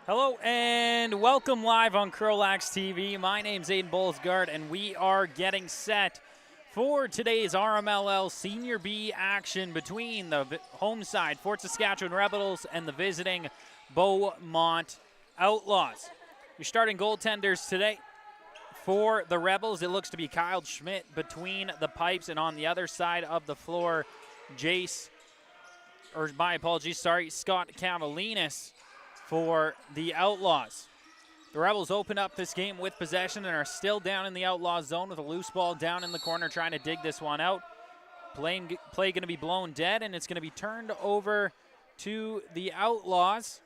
Hello and welcome live on CROW LAX TV. My name's Aiden Bolsgaard and we are getting set for today's RMLL Senior B action between the home side Fort Saskatchewan Rebels and the visiting Beaumont Outlaws. Your starting goaltenders today for the Rebels, it looks to be Kyle Schmidt between the pipes, and on the other side of the floor, Scott Cavalinas for the Outlaws. The Rebels open up this game with possession and are still down in the Outlaws zone with a loose ball down in the corner trying to dig this one out. Play going to be blown dead, and it's going to be turned over to the Outlaws.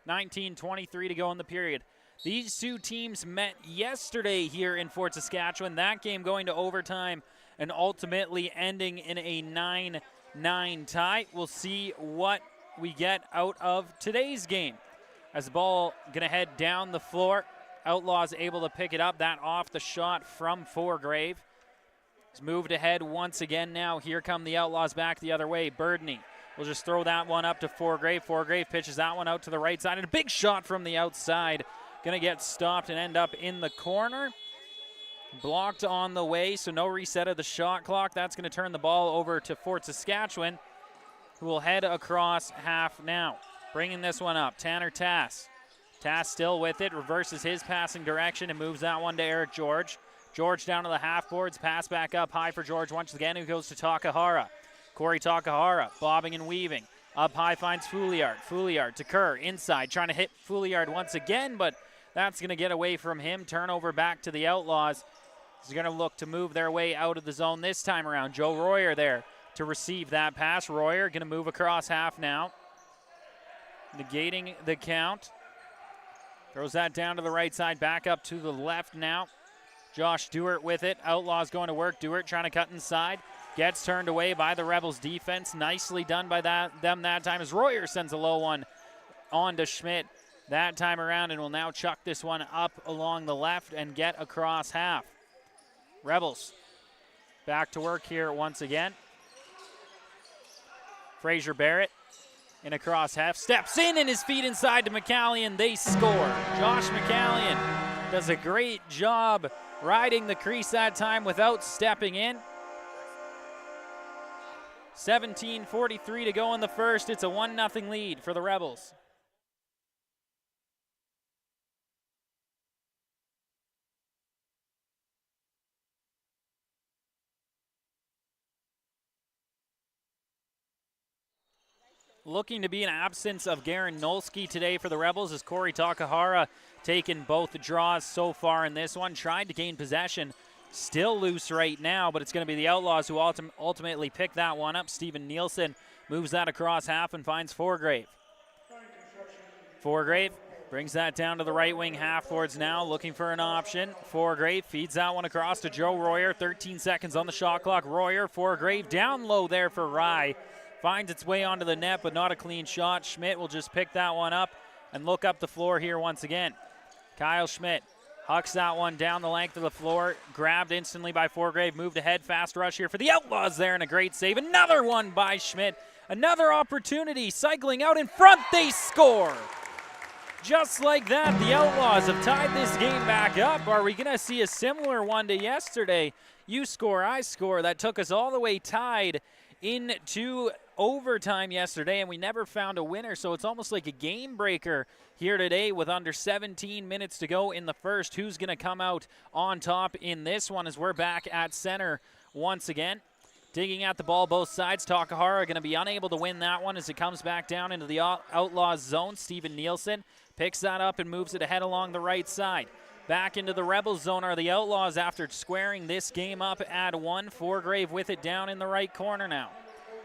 19:23 to go in the period. These two teams met yesterday here in Fort Saskatchewan. That game going to overtime and ultimately ending in a 9-9 tie. We'll see what we get out of today's game. As the ball going to head down the floor, Outlaws able to pick it up. That off the shot from Forgrave. He's moved ahead once again now. Here come the Outlaws back the other way. Birdney will just throw that one up to Forgrave. Forgrave pitches that one out to the right side, and a big shot from the outside. Going to get stopped and end up in the corner. Blocked on the way, so no reset of the shot clock. That's going to turn the ball over to Fort Saskatchewan, who will head across half now. Bringing this one up, Tanner Tass. Tass still with it, reverses his passing direction and moves that one to Eric George. George down to the half boards, pass back up high for George once again, who goes to Takahara. Corey Takahara, bobbing and weaving. Up high finds Fouliard. Fouliard to Kerr, inside, trying to hit Fouliard once again, but that's going to get away from him. Turnover back to the Outlaws. He's going to look to move their way out of the zone this time around. Joe Royer there to receive that pass. Royer going to move across half now, negating the count. Throws that down to the right side, back up to the left now. Josh Stewart with it. Outlaws going to work. Stewart trying to cut inside. Gets turned away by the Rebels defense. Nicely done by them that time as Royer sends a low one on to Schmidt that time around, and will now chuck this one up along the left and get across half. Rebels back to work here once again. Fraser Barrett in across half, steps in and his feet inside to McCallion. They score. Josh McCallion does a great job riding the crease that time without stepping in. 17:43 to go in the first. It's a 1-0 lead for the Rebels. Looking to be an absence of Garen Nolsky today for the Rebels as Corey Takahara taken both draws so far in this one. Tried to gain possession. Still loose right now, but it's going to be the Outlaws who ultimately pick that one up. Steven Nielsen moves that across half and finds Forgrave. Forgrave brings that down to the right wing half boards now, looking for an option. Forgrave feeds that one across to Joe Royer. 13 seconds on the shot clock. Royer, Forgrave down low there for Rye. Finds its way onto the net, but not a clean shot. Schmidt will just pick that one up and look up the floor here once again. Kyle Schmidt hucks that one down the length of the floor. Grabbed instantly by Forgrave. Moved ahead. Fast rush here for the Outlaws there, and a great save. Another one by Schmidt. Another opportunity. Cycling out in front. They score. Just like that, the Outlaws have tied this game back up. Are we going to see a similar one to yesterday? You score, I score. That took us all the way tied into overtime yesterday, and we never found a winner, so it's almost like a game breaker here today with under 17 minutes to go in the first. Who's going to come out on top in this one as we're back at center once again? Digging at the ball both sides. Takahara going to be unable to win that one as it comes back down into the Outlaws zone. Steven Nielsen picks that up and moves it ahead along the right side. Back into the Rebels zone are the Outlaws after squaring this game up at 1. Forgrave with it down in the right corner now.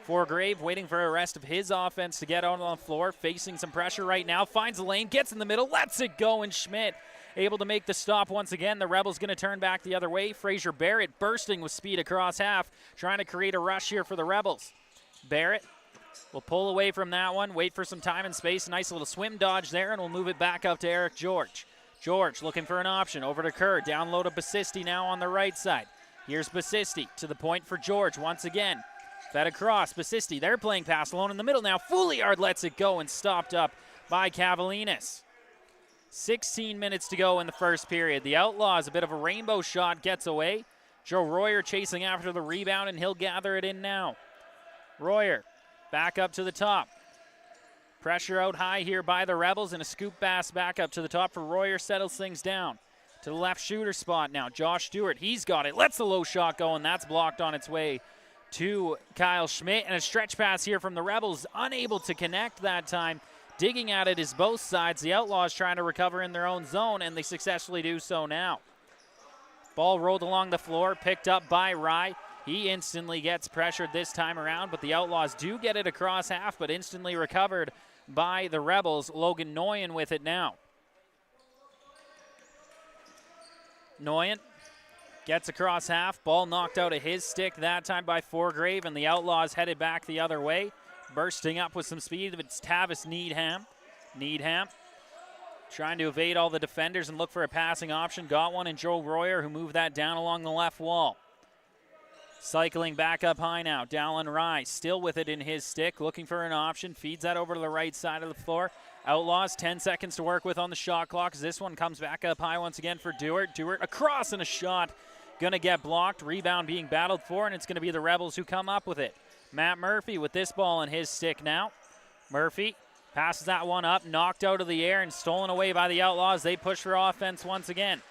Forgrave waiting for the rest of his offense to get out on the floor, facing some pressure right now, finds the lane, gets in the middle, lets it go, and Schmidt able to make the stop once again. The Rebels going to turn back the other way. Fraser Barrett bursting with speed across half, trying to create a rush here for the Rebels. Barrett will pull away from that one, wait for some time and space. Nice little swim dodge there, and we'll move it back up to Eric George. George looking for an option, over to Kerr, down low to Basisti now on the right side. Here's Basisti to the point for George once again. Fed across, Basisti, they're playing pass alone in the middle now. Fouliard lets it go and stopped up by Cavalinas. 16 minutes to go in the first period. The Outlaws, a bit of a rainbow shot, gets away. Joe Royer chasing after the rebound, and he'll gather it in now. Royer back up to the top. Pressure out high here by the Rebels, and a scoop pass back up to the top for Royer, settles things down. To the left shooter spot now. Josh Stewart, he's got it. Lets the low shot go, and that's blocked on its way to Kyle Schmidt. And a stretch pass here from the Rebels, unable to connect that time. Digging at it is both sides. The Outlaws trying to recover in their own zone, and they successfully do so now. Ball rolled along the floor, picked up by Rye. He instantly gets pressured this time around, but the Outlaws do get it across half, but instantly recovered by the Rebels. Logan Noyen with it now. Noyen gets across half. Ball knocked out of his stick that time by Forgrave, and the Outlaws headed back the other way. Bursting up with some speed, it's Tavis Needham. Needham trying to evade all the defenders and look for a passing option. Got one in Joe Royer, who moved that down along the left wall. Cycling back up high now. Dallin Rye still with it in his stick, looking for an option. Feeds that over to the right side of the floor. Outlaws, 10 seconds to work with on the shot clock. This one comes back up high once again for Dewart. Dewart across and a shot. Gonna get blocked. Rebound being battled for, and it's gonna be the Rebels who come up with it. Matt Murphy with this ball in his stick now. Murphy passes that one up, knocked out of the air and stolen away by the Outlaws. They push for offense once again.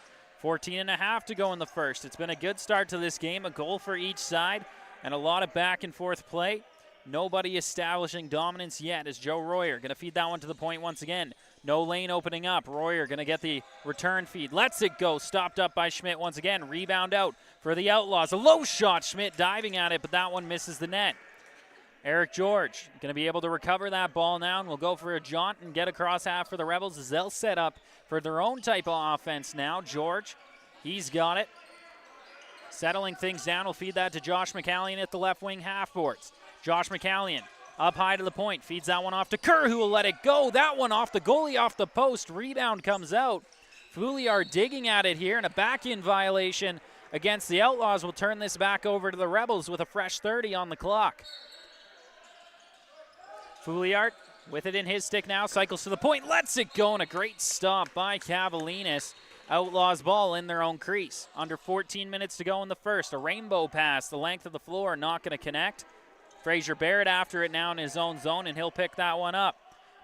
14.5 to go in the first. It's been a good start to this game, a goal for each side, and a lot of back and forth play. Nobody establishing dominance yet as Joe Royer going to feed that one to the point once again. No lane opening up. Royer going to get the return feed. Lets it go. Stopped up by Schmidt once again. Rebound out for the Outlaws. A low shot. Schmidt diving at it, but that one misses the net. Eric George going to be able to recover that ball now, and will go for a jaunt and get across half for the Rebels as they'll set up for their own type of offense now. George, he's got it. Settling things down, will feed that to Josh McCallion at the left wing half boards. Josh McCallion up high to the point, feeds that one off to Kerr, who will let it go. That one off the goalie, off the post. Rebound comes out. Fouliard digging at it here, and a back-in violation against the Outlaws will turn this back over to the Rebels with a fresh 30 on the clock. Fouliard with it in his stick now, cycles to the point, lets it go, and a great stop by Cavalinas. Outlaws ball in their own crease. Under 14 minutes to go in the first. A rainbow pass, the length of the floor, not going to connect. Fraser Barrett after it now in his own zone, and he'll pick that one up.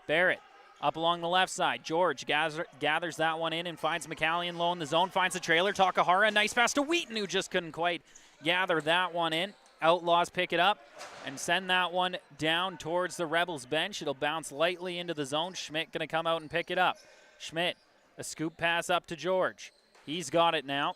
Barrett up along the left side. George gathers that one in and finds McCallion low in the zone, finds a trailer. Takahara, nice pass to Wheaton, who just couldn't quite gather that one in. Outlaws pick it up and send that one down towards the Rebels bench. It'll bounce lightly into the zone. Schmidt going to come out and pick it up. Schmidt, a scoop pass up to George. He's got it now.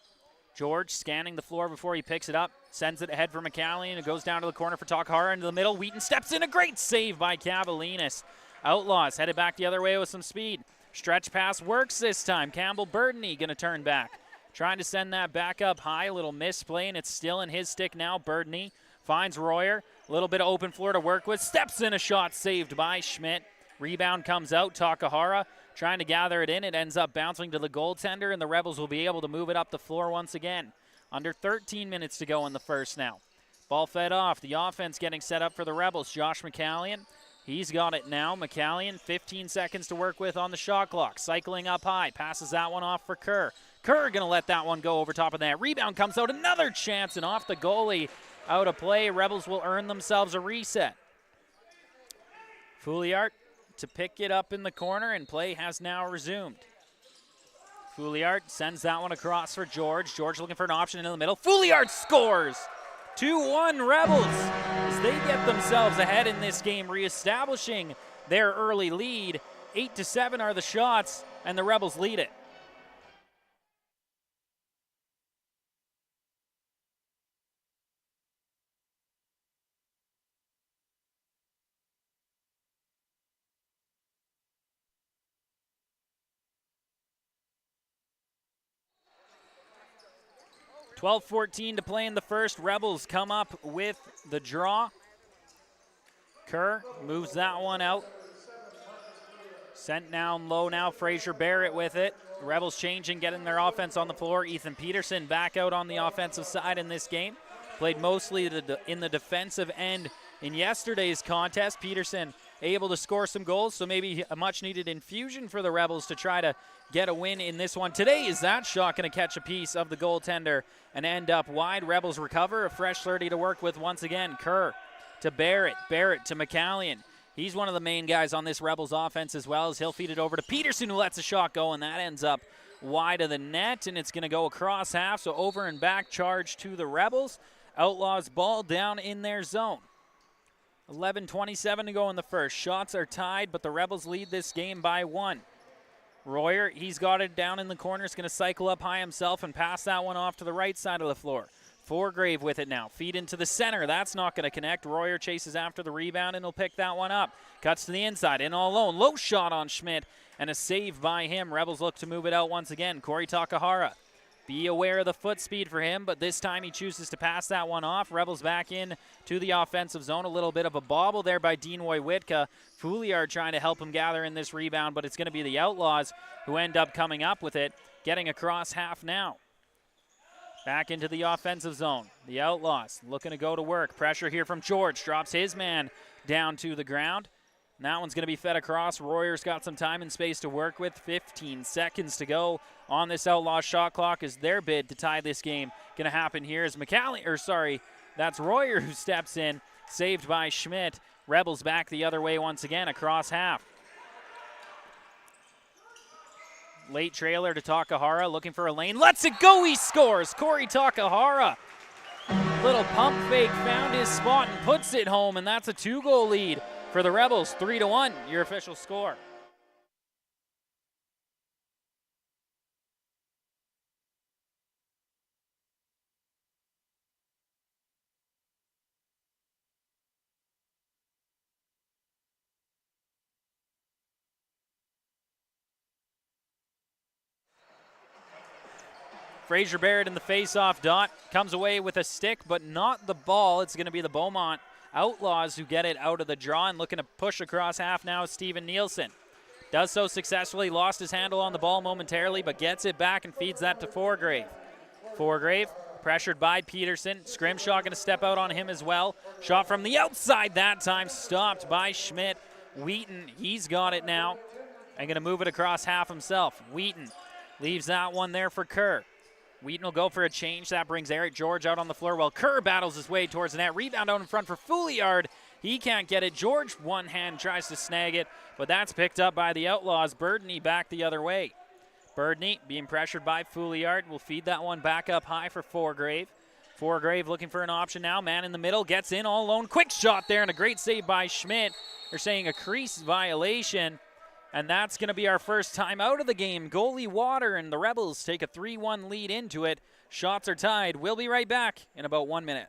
George scanning the floor before he picks it up. Sends it ahead for McCallion. It goes down to the corner for Takahara into the middle. Wheaton steps in. A great save by Cavalinas. Outlaws headed back the other way with some speed. Stretch pass works this time. Campbell Burdney going to turn back. Trying to send that back up high. A little misplay, and it's still in his stick now. Burdney finds Royer. A little bit of open floor to work with. Steps in, a shot saved by Schmidt. Rebound comes out. Takahara trying to gather it in. It ends up bouncing to the goaltender, and the Rebels will be able to move it up the floor once again. Under 13 minutes to go in the first now. Ball fed off. The offense getting set up for the Rebels. Josh McCallion, he's got it now. McCallion, 15 seconds to work with on the shot clock. Cycling up high. Passes that one off for Kerr. Kerr going to let that one go over top of that. Rebound comes out. Another chance, and off the goalie. Out of play. Rebels will earn themselves a reset. Fouliard to pick it up in the corner, and play has now resumed. Fouliard sends that one across for George. George looking for an option in the middle. Fouliard scores! 2-1 Rebels as they get themselves ahead in this game, reestablishing their early lead. 8-7 are the shots, and the Rebels lead it. .12:14 to play in the first. Rebels come up with the draw. Kerr moves that one out. Sent down low now. Fraser Barrett with it. Rebels changing, getting their offense on the floor. Ethan Peterson back out on the offensive side in this game. Played mostly in the defensive end in yesterday's contest. Peterson able to score some goals, so maybe a much-needed infusion for the Rebels to try to get a win in this one. Today, is that shot going to catch a piece of the goaltender and end up wide? Rebels recover, a fresh 30 to work with once again. Kerr to Barrett, Barrett to McCallion. He's one of the main guys on this Rebels offense as well, as he'll feed it over to Peterson, who lets a shot go, and that ends up wide of the net, and it's going to go across half, so over and back charge to the Rebels. Outlaws ball down in their zone. 11:27 to go in the first. Shots are tied, but the Rebels lead this game by 1. Royer, he's got it down in the corner. He's going to cycle up high himself and pass that one off to the right side of the floor. Foregrave with it now. Feed into the center. That's not going to connect. Royer chases after the rebound, and he'll pick that one up. Cuts to the inside. In all alone. Low shot on Schmidt, and a save by him. Rebels look to move it out once again. Corey Takahara. Be aware of the foot speed for him, but this time he chooses to pass that one off. Rebels back in to the offensive zone. A little bit of a bobble there by Deanoy Witka. Fouliard trying to help him gather in this rebound, but it's going to be the Outlaws who end up coming up with it, getting across half now. Back into the offensive zone. The Outlaws looking to go to work. Pressure here from George. Drops his man down to the ground. And that one's going to be fed across. Royer's got some time and space to work with. 15 seconds to go on this Outlaws shot clock. Is their bid to tie this game going to happen here? Is that's Royer who steps in. Saved by Schmidt. Rebels back the other way once again across half. Late trailer to Takahara, looking for a lane. Lets it go, he scores! Corey Takahara. Little pump fake, found his spot and puts it home, and that's a 2-goal lead for the Rebels. 3-1, your official score. Fraser Barrett in the face-off dot. Comes away with a stick, but not the ball. It's going to be the Beaumont Outlaws who get it out of the draw, and looking to push across half now is Steven Nielsen. Does so successfully. Lost his handle on the ball momentarily, but gets it back and feeds that to Foregrave. Foregrave pressured by Peterson. Scrimshaw going to step out on him as well. Shot from the outside that time. Stopped by Schmidt. Wheaton, he's got it now. And going to move it across half himself. Wheaton leaves that one there for Kerr. Wheaton will go for a change. That brings Eric George out on the floor while Kerr battles his way towards the net. Rebound out in front for Fouliard. He can't get it. George, one hand, tries to snag it, but that's picked up by the Outlaws. Burdney back the other way. Burdney being pressured by Fouliard. Will feed that one back up high for Foregrave. Foregrave looking for an option now. Man in the middle, gets in all alone. Quick shot there and a great save by Schmidt. They're saying a crease violation. And that's going to be our first time out of the game. Goalie water, and the Rebels take a 3-1 lead into it. Shots are tied. We'll be right back in about 1 minute.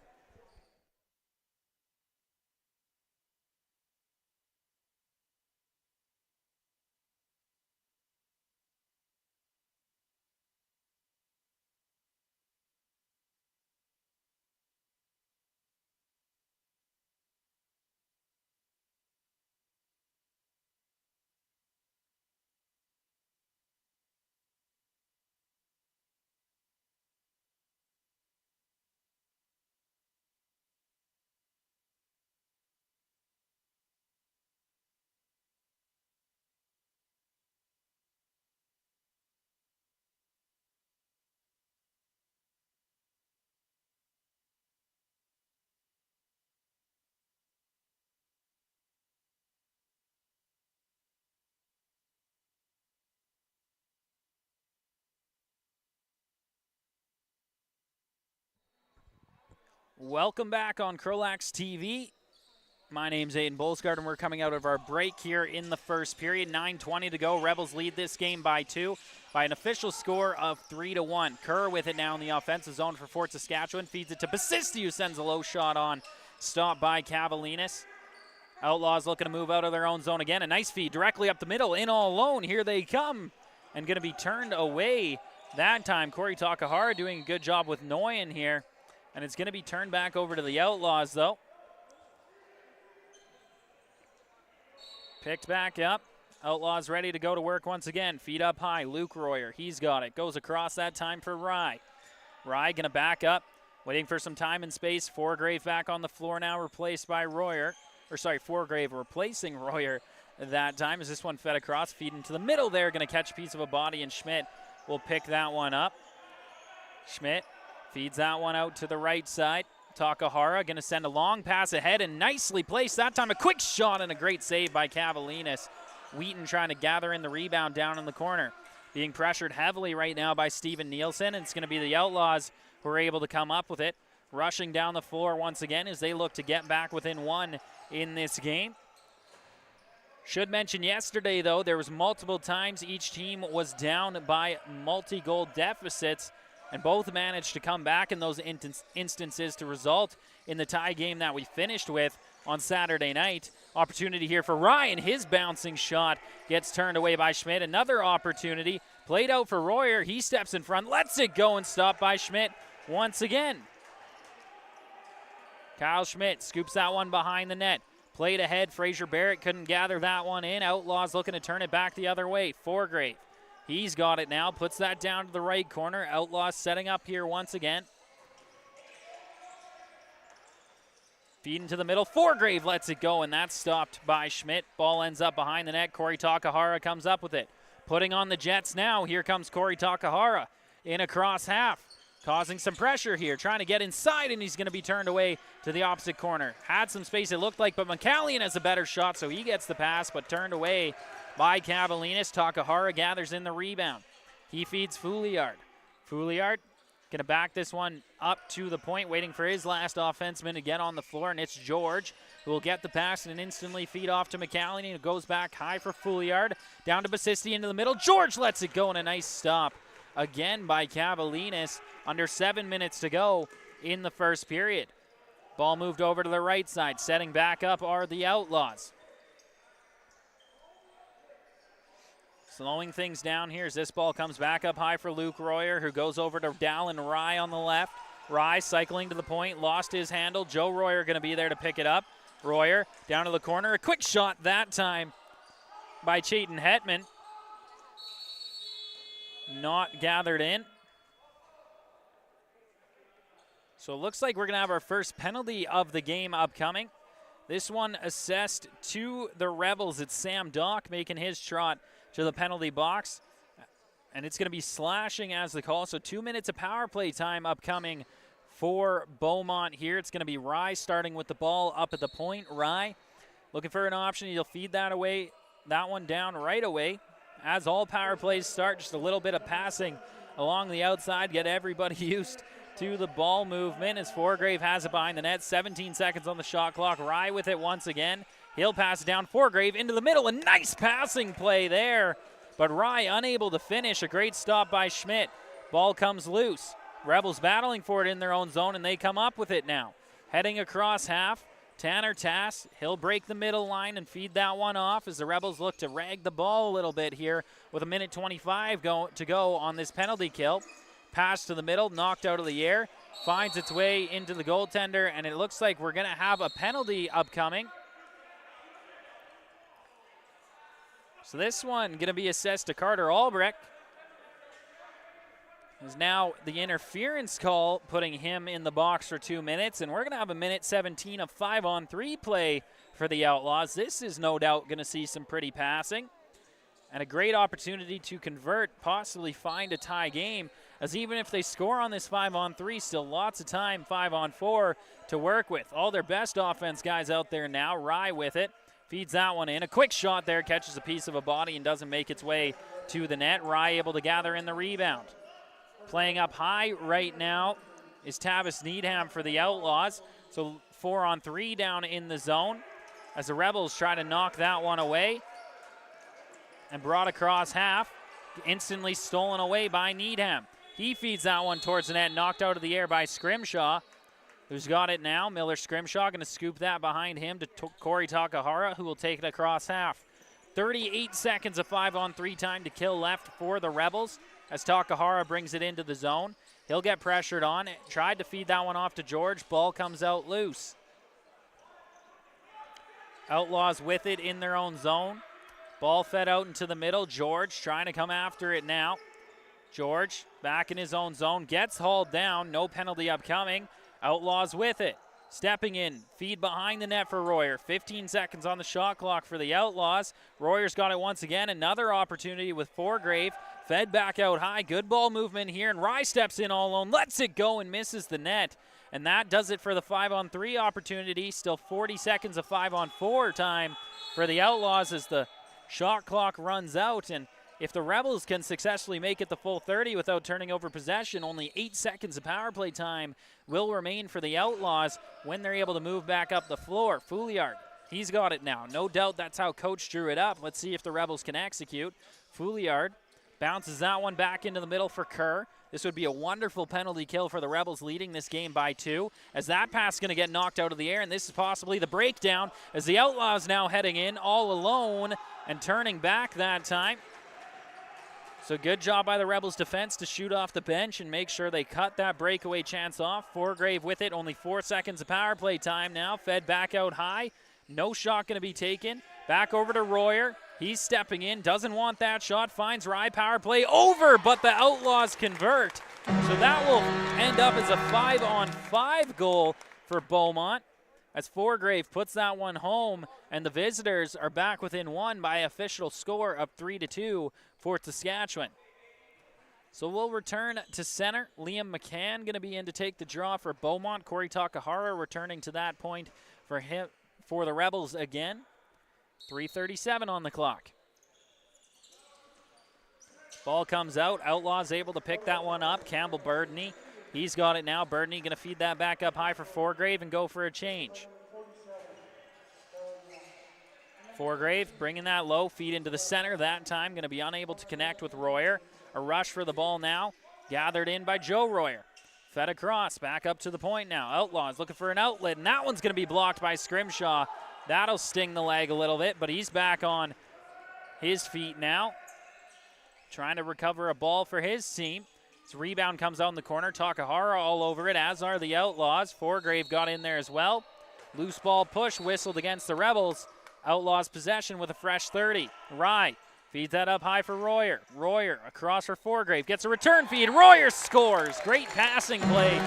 Welcome back on CROW LAX TV. My name's Aiden Bolsgaard, and we're coming out of our break here in the first period. 9:20 to go. Rebels lead this game by 2 by an official score of 3-1. Kerr with it now in the offensive zone for Fort Saskatchewan. Feeds it to Basisti, who sends a low shot on. Stopped by Cavalinas. Outlaws looking to move out of their own zone again. A nice feed directly up the middle. In all alone. Here they come. And going to be turned away that time. Corey Takahara doing a good job with Noyan here. And it's going to be turned back over to the Outlaws, though. Picked back up. Outlaws ready to go to work once again. Feet up high. Luke Royer, he's got it. Goes across that time for Rye. Rye going to back up. Waiting for some time and space. Foregrave back on the floor now, replaced by Royer. Forgrave replacing Royer that time as this one fed across, feed into the middle there, going to catch a piece of a body, and Schmidt will pick that one up. Schmidt feeds that one out to the right side. Takahara going to send a long pass ahead and nicely placed that time. A quick shot and a great save by Cavalinas. Wheaton trying to gather in the rebound down in the corner. Being pressured heavily right now by Steven Nielsen, and it's going to be the Outlaws who are able to come up with it. Rushing down the floor once again as they look to get back within one in this game. Should mention yesterday, though, there was multiple times each team was down by multi-goal deficits, and both managed to come back in those instances to result in the tie game that we finished with on Saturday night. Opportunity here for Ryan. His bouncing shot gets turned away by Schmidt. Another opportunity played out for Royer. He steps in front, lets it go, and stopped by Schmidt once again. Kyle Schmidt scoops that one behind the net. Played ahead. Fraser Barrett couldn't gather that one in. Outlaws looking to turn it back the other way. Forgrave. He's got it now. Puts that down to the right corner. Outlaws setting up here once again. Feed into the middle. Forgrave lets it go, and that's stopped by Schmidt. Ball ends up behind the net. Corey Takahara comes up with it. Putting on the Jets now. Here comes Corey Takahara in across half. Causing some pressure here, trying to get inside, and he's going to be turned away to the opposite corner. Had some space, it looked like, but McCallion has a better shot, so he gets the pass, but turned away by Cavalinas. Takahara gathers in the rebound. He feeds Fouliard. Fouliard going to back this one up to the point, waiting for his last offenseman to get on the floor, and it's George who will get the pass and instantly feed off to McCallion. It goes back high for Fouliard. Down to Basisti into the middle. George lets it go, and a nice stop again by Cavalinas. Under 7 minutes to go in the first period. Ball moved over to the right side. Setting back up are the Outlaws. Slowing things down here as this ball comes back up high for Luke Royer, who goes over to Dallin Rye on the left. Rye cycling to the point, lost his handle. Joe Royer going to be there to pick it up. Royer down to the corner. A quick shot that time by Chayton Hetman. Not gathered in. So it looks like we're going to have our first penalty of the game upcoming. This one assessed to the Rebels. It's Sam Dock making his trot to the penalty box. And it's going to be slashing as the call. So 2 minutes of power play time upcoming for Beaumont here. It's going to be Rye starting with the ball up at the point. Rye looking for an option. He'll feed that away, that one down right away. As all power plays start, just a little bit of passing along the outside. Get everybody used to the ball movement as Forgrave has it behind the net. 17 seconds on the shot clock. Rye with it once again. He'll pass it down. Forgrave into the middle. A nice passing play there, but Rye unable to finish. A great stop by Schmidt. Ball comes loose. Rebels battling for it in their own zone, and they come up with it now. Heading across half, Tanner Tass. He'll break the middle line and feed that one off as the Rebels look to rag the ball a little bit here with 1:25 to go on this penalty kill. Pass to the middle, knocked out of the air, finds its way into the goaltender, and it looks like we're going to have a penalty upcoming. So this one going to be assessed to Carter Albrecht. Is now the interference call, putting him in the box for 2 minutes, and we're going to have 1:17 of 5-on-3 play for the Outlaws. This is no doubt going to see some pretty passing, and a great opportunity to convert, possibly find a tie game, as even if they score on this 5-on-3, still lots of time 5-on-4 to work with. All their best offense guys out there now. Rye with it, feeds that one in. A quick shot there, catches a piece of a body and doesn't make its way to the net. Rye able to gather in the rebound. Playing up high right now is Tavis Needham for the Outlaws. So 4-on-3 down in the zone as the Rebels try to knock that one away. And brought across half, instantly stolen away by Needham. He feeds that one towards the net, knocked out of the air by Scrimshaw, who's got it now. Miller Scrimshaw going to scoop that behind him to Corey Takahara, who will take it across half. 38 seconds of 5-on-3 time to kill left for the Rebels as Takahara brings it into the zone. He'll get pressured on. Tried to feed that one off to George. Ball comes out loose. Outlaws with it in their own zone. Ball fed out into the middle. George trying to come after it now. George back in his own zone. Gets hauled down. No penalty upcoming. Outlaws with it. stepping in, feed behind the net for Royer. 15 seconds on the shot clock for the Outlaws. Royer's got it once again. Another opportunity with Forgrave. Fed back out high. Good ball movement here, and Rye steps in all alone, lets it go and misses the net. And that does it for the 5-on-3 opportunity. Still 40 seconds of 5-on-4 time for the Outlaws as the shot clock runs out. And if the Rebels can successfully make it the full 30 without turning over possession, only 8 seconds of power play time will remain for the Outlaws when they're able to move back up the floor. Fouliard, he's got it now. No doubt that's how Coach drew it up. Let's see if the Rebels can execute. Fouliard bounces that one back into the middle for Kerr. This would be a wonderful penalty kill for the Rebels, leading this game by 2. As that pass is going to get knocked out of the air, and this is possibly the breakdown as the Outlaws now heading in all alone and turning back that time. So good job by the Rebels defense to shoot off the bench and make sure they cut that breakaway chance off. Forgrave with it, only 4 seconds of power play time now. Fed back out high. No shot going to be taken. Back over to Royer. He's stepping in, doesn't want that shot, finds Rye, power play over, but the Outlaws convert. So that will end up as a 5-on-5 goal for Beaumont as Forgrave puts that one home, and the visitors are back within 1 by official score of 3-2 for Saskatchewan. So we'll return to center. Liam McCann going to be in to take the draw for Beaumont. Corey Takahara returning to that point for him for the Rebels again. 3:37 on the clock. Ball comes out. Outlaws able to pick that one up. Campbell Burdney, he's got it now. Burdney going to feed that back up high for Forgrave and go for a change. Forgrave bringing that low, feed into the center. That time going to be unable to connect with Royer. A rush for the ball now. Gathered in by Joe Royer. Fed across, back up to the point now. Outlaws looking for an outlet, and that one's going to be blocked by Scrimshaw. That'll sting the leg a little bit, but he's back on his feet now. Trying to recover a ball for his team. His rebound comes out in the corner. Takahara all over it, as are the Outlaws. Forgrave got in there as well. Loose ball push whistled against the Rebels. Outlaws possession with a fresh 30. Rye feeds that up high for Royer. Royer across for Forgrave. Gets a return feed. Royer scores. Great passing play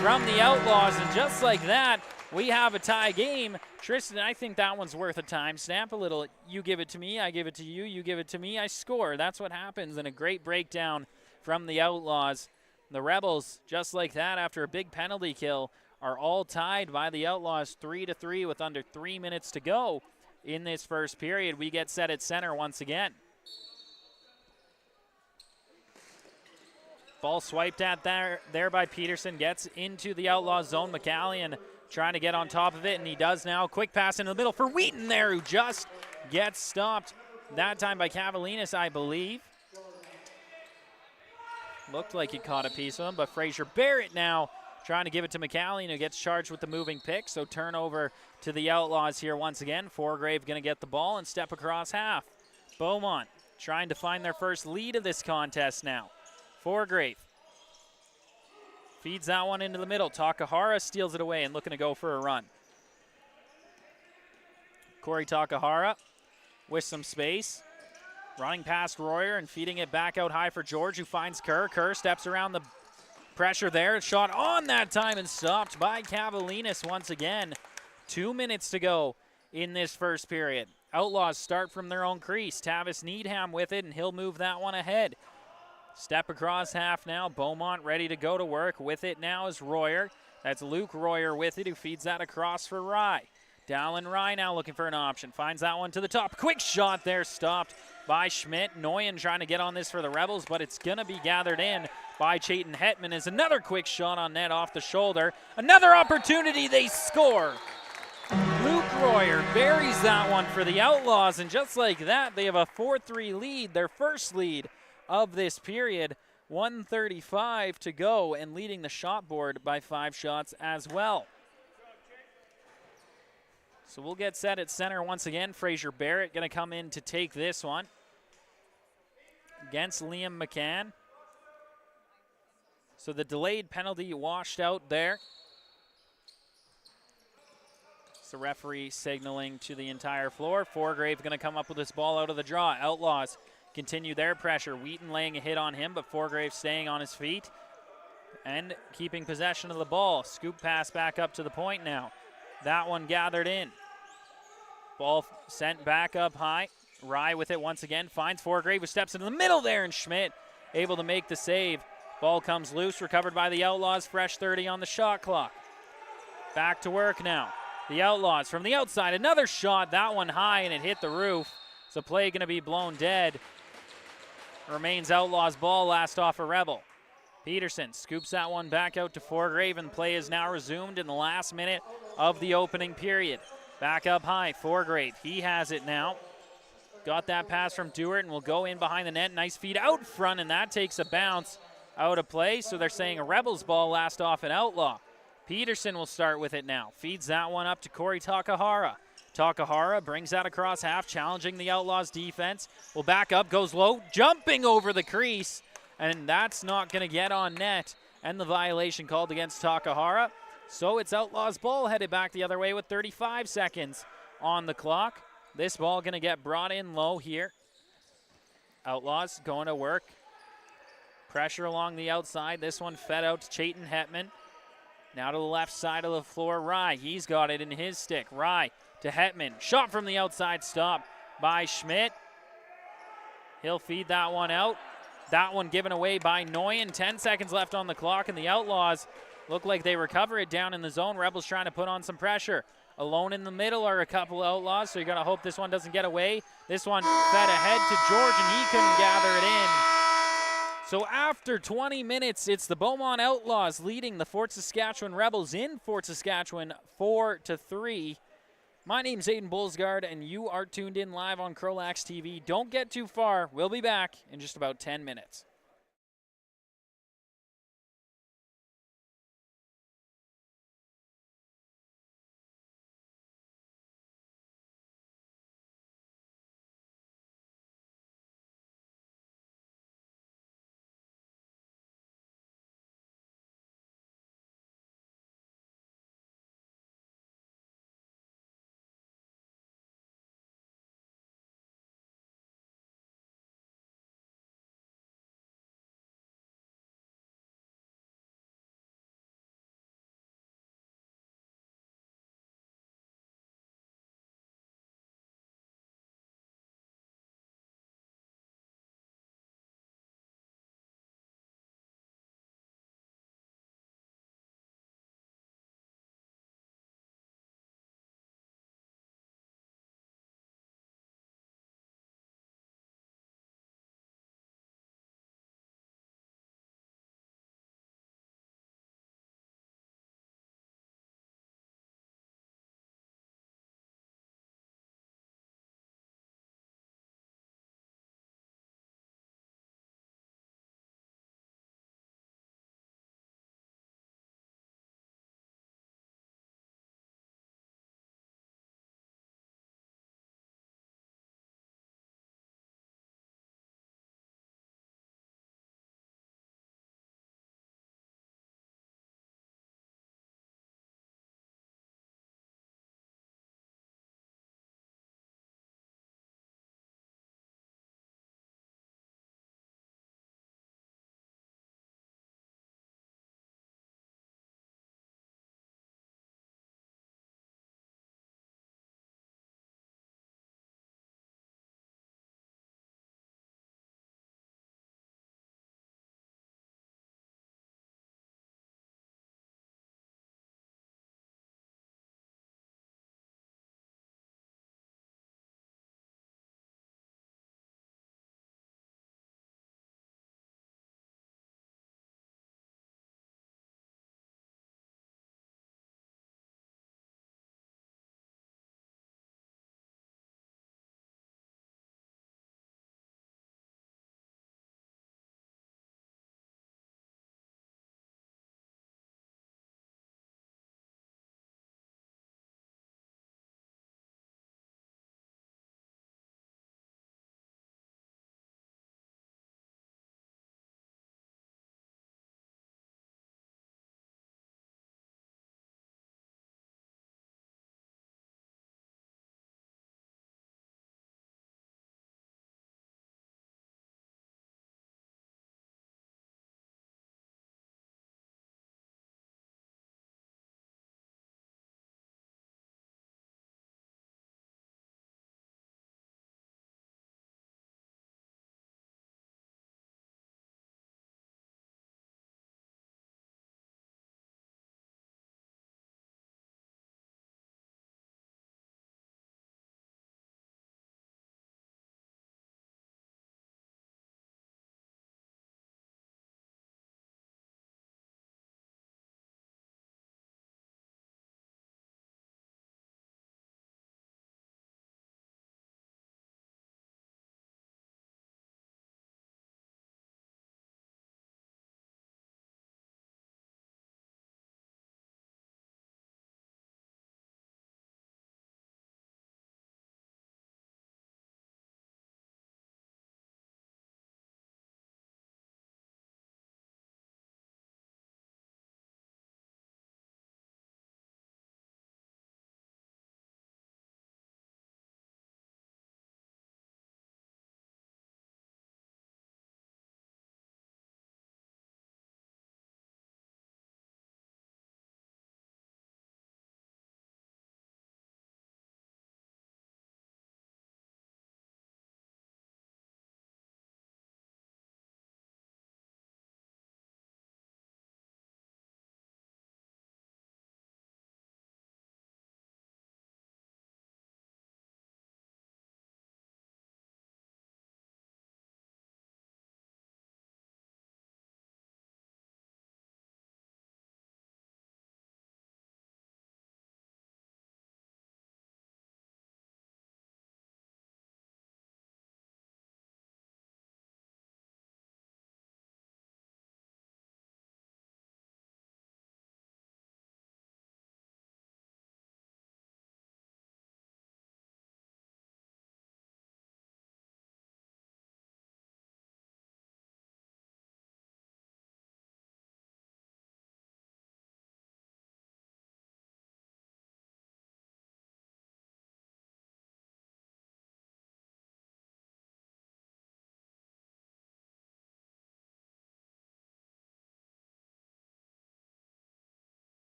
from the Outlaws, and just like that, we have a tie game. Tristan, I think that one's worth a time stamp. A little, you give it to me, I give it to you, you give it to me, I score. That's what happens, and a great breakdown from the Outlaws. The Rebels, just like that, after a big penalty kill, are all tied by the Outlaws 3-3 with under 3 minutes to go in this first period. We get set at center once again. Ball swiped at there by Peterson, gets into the Outlaws zone. McCallion trying to get on top of it, and he does now. Quick pass into the middle for Wheaton there, who just gets stopped that time by Cavalinas, I believe. Looked like he caught a piece of him, but Fraser Barrett now trying to give it to McCallion, who gets charged with the moving pick. So turnover to the Outlaws here once again. Forgrave going to get the ball and step across half. Beaumont trying to find their first lead of this contest now. Forgrave feeds that one into the middle. Takahara steals it away and looking to go for a run. Corey Takahara with some space. Running past Royer and feeding it back out high for George, who finds Kerr. Kerr steps around the pressure there. Shot on that time and stopped by Cavalinas once again. 2 minutes to go in this first period. Outlaws start from their own crease. Tavis Needham with it, and he'll move that one ahead. Step across half now. Beaumont ready to go to work. With it now is Royer. That's Luke Royer with it, who feeds that across for Rye. Dallin Rye now looking for an option. Finds that one to the top. Quick shot there, stopped by Schmidt. Noyen trying to get on this for the Rebels, but it's going to be gathered in by Chayton Hetman as another quick shot on net off the shoulder. Another opportunity, they score. Luke Royer buries that one for the Outlaws, and just like that, they have a 4-3 lead, their first lead of this period. 1:35 to go, and leading the shot board by 5 shots as well. So we'll get set at center once again. Fraser Barrett going to come in to take this one against Liam McCann. So the delayed penalty washed out there. So referee signaling to the entire floor. Forgrave going to come up with this ball out of the draw. Outlaws continue their pressure. Wheaton laying a hit on him, but Forgrave staying on his feet and keeping possession of the ball. Scoop pass back up to the point now. That one gathered in. Ball sent back up high. Rye with it once again, finds Forgrave, who steps into the middle there, and Schmidt able to make the save. Ball comes loose, recovered by the Outlaws, fresh 30 on the shot clock. Back to work now. The Outlaws from the outside, another shot, that one high, and it hit the roof. So play going to be blown dead. Remains Outlaws ball, last off a Rebel. Peterson scoops that one back out to Forgrave, and play is now resumed in the last minute of the opening period. Back up high, Forgrave, he has it now. Got that pass from Dewart and will go in behind the net. Nice feed out front, and that takes a bounce out of play. So they're saying a Rebels ball, last off an Outlaw. Peterson will start with it now. Feeds that one up to Corey Takahara. Takahara brings that across half, challenging the Outlaws defense. Will back up, goes low, jumping over the crease, and that's not going to get on net. And the violation called against Takahara. So it's Outlaws ball, headed back the other way with 35 seconds on the clock. This ball going to get brought in low here. Outlaws going to work. Pressure along the outside. This one fed out to Chayton Hetman. Now to the left side of the floor, Rye. He's got it in his stick. Rye to Hetman. Shot from the outside, stop by Schmidt. He'll feed that one out. That one given away by Noyen. 10 seconds left on the clock, and the Outlaws look like they recover it down in the zone. Rebels trying to put on some pressure. Alone in the middle are a couple of Outlaws, so you got to hope this one doesn't get away. This one fed ahead to George, and he couldn't gather it in. So after 20 minutes, it's the Beaumont Outlaws leading the Fort Saskatchewan Rebels in Fort Saskatchewan 4-3. My name's Aiden Bullsgard, and you are tuned in live on CROW LAX TV. Don't get too far. We'll be back in just about 10 minutes.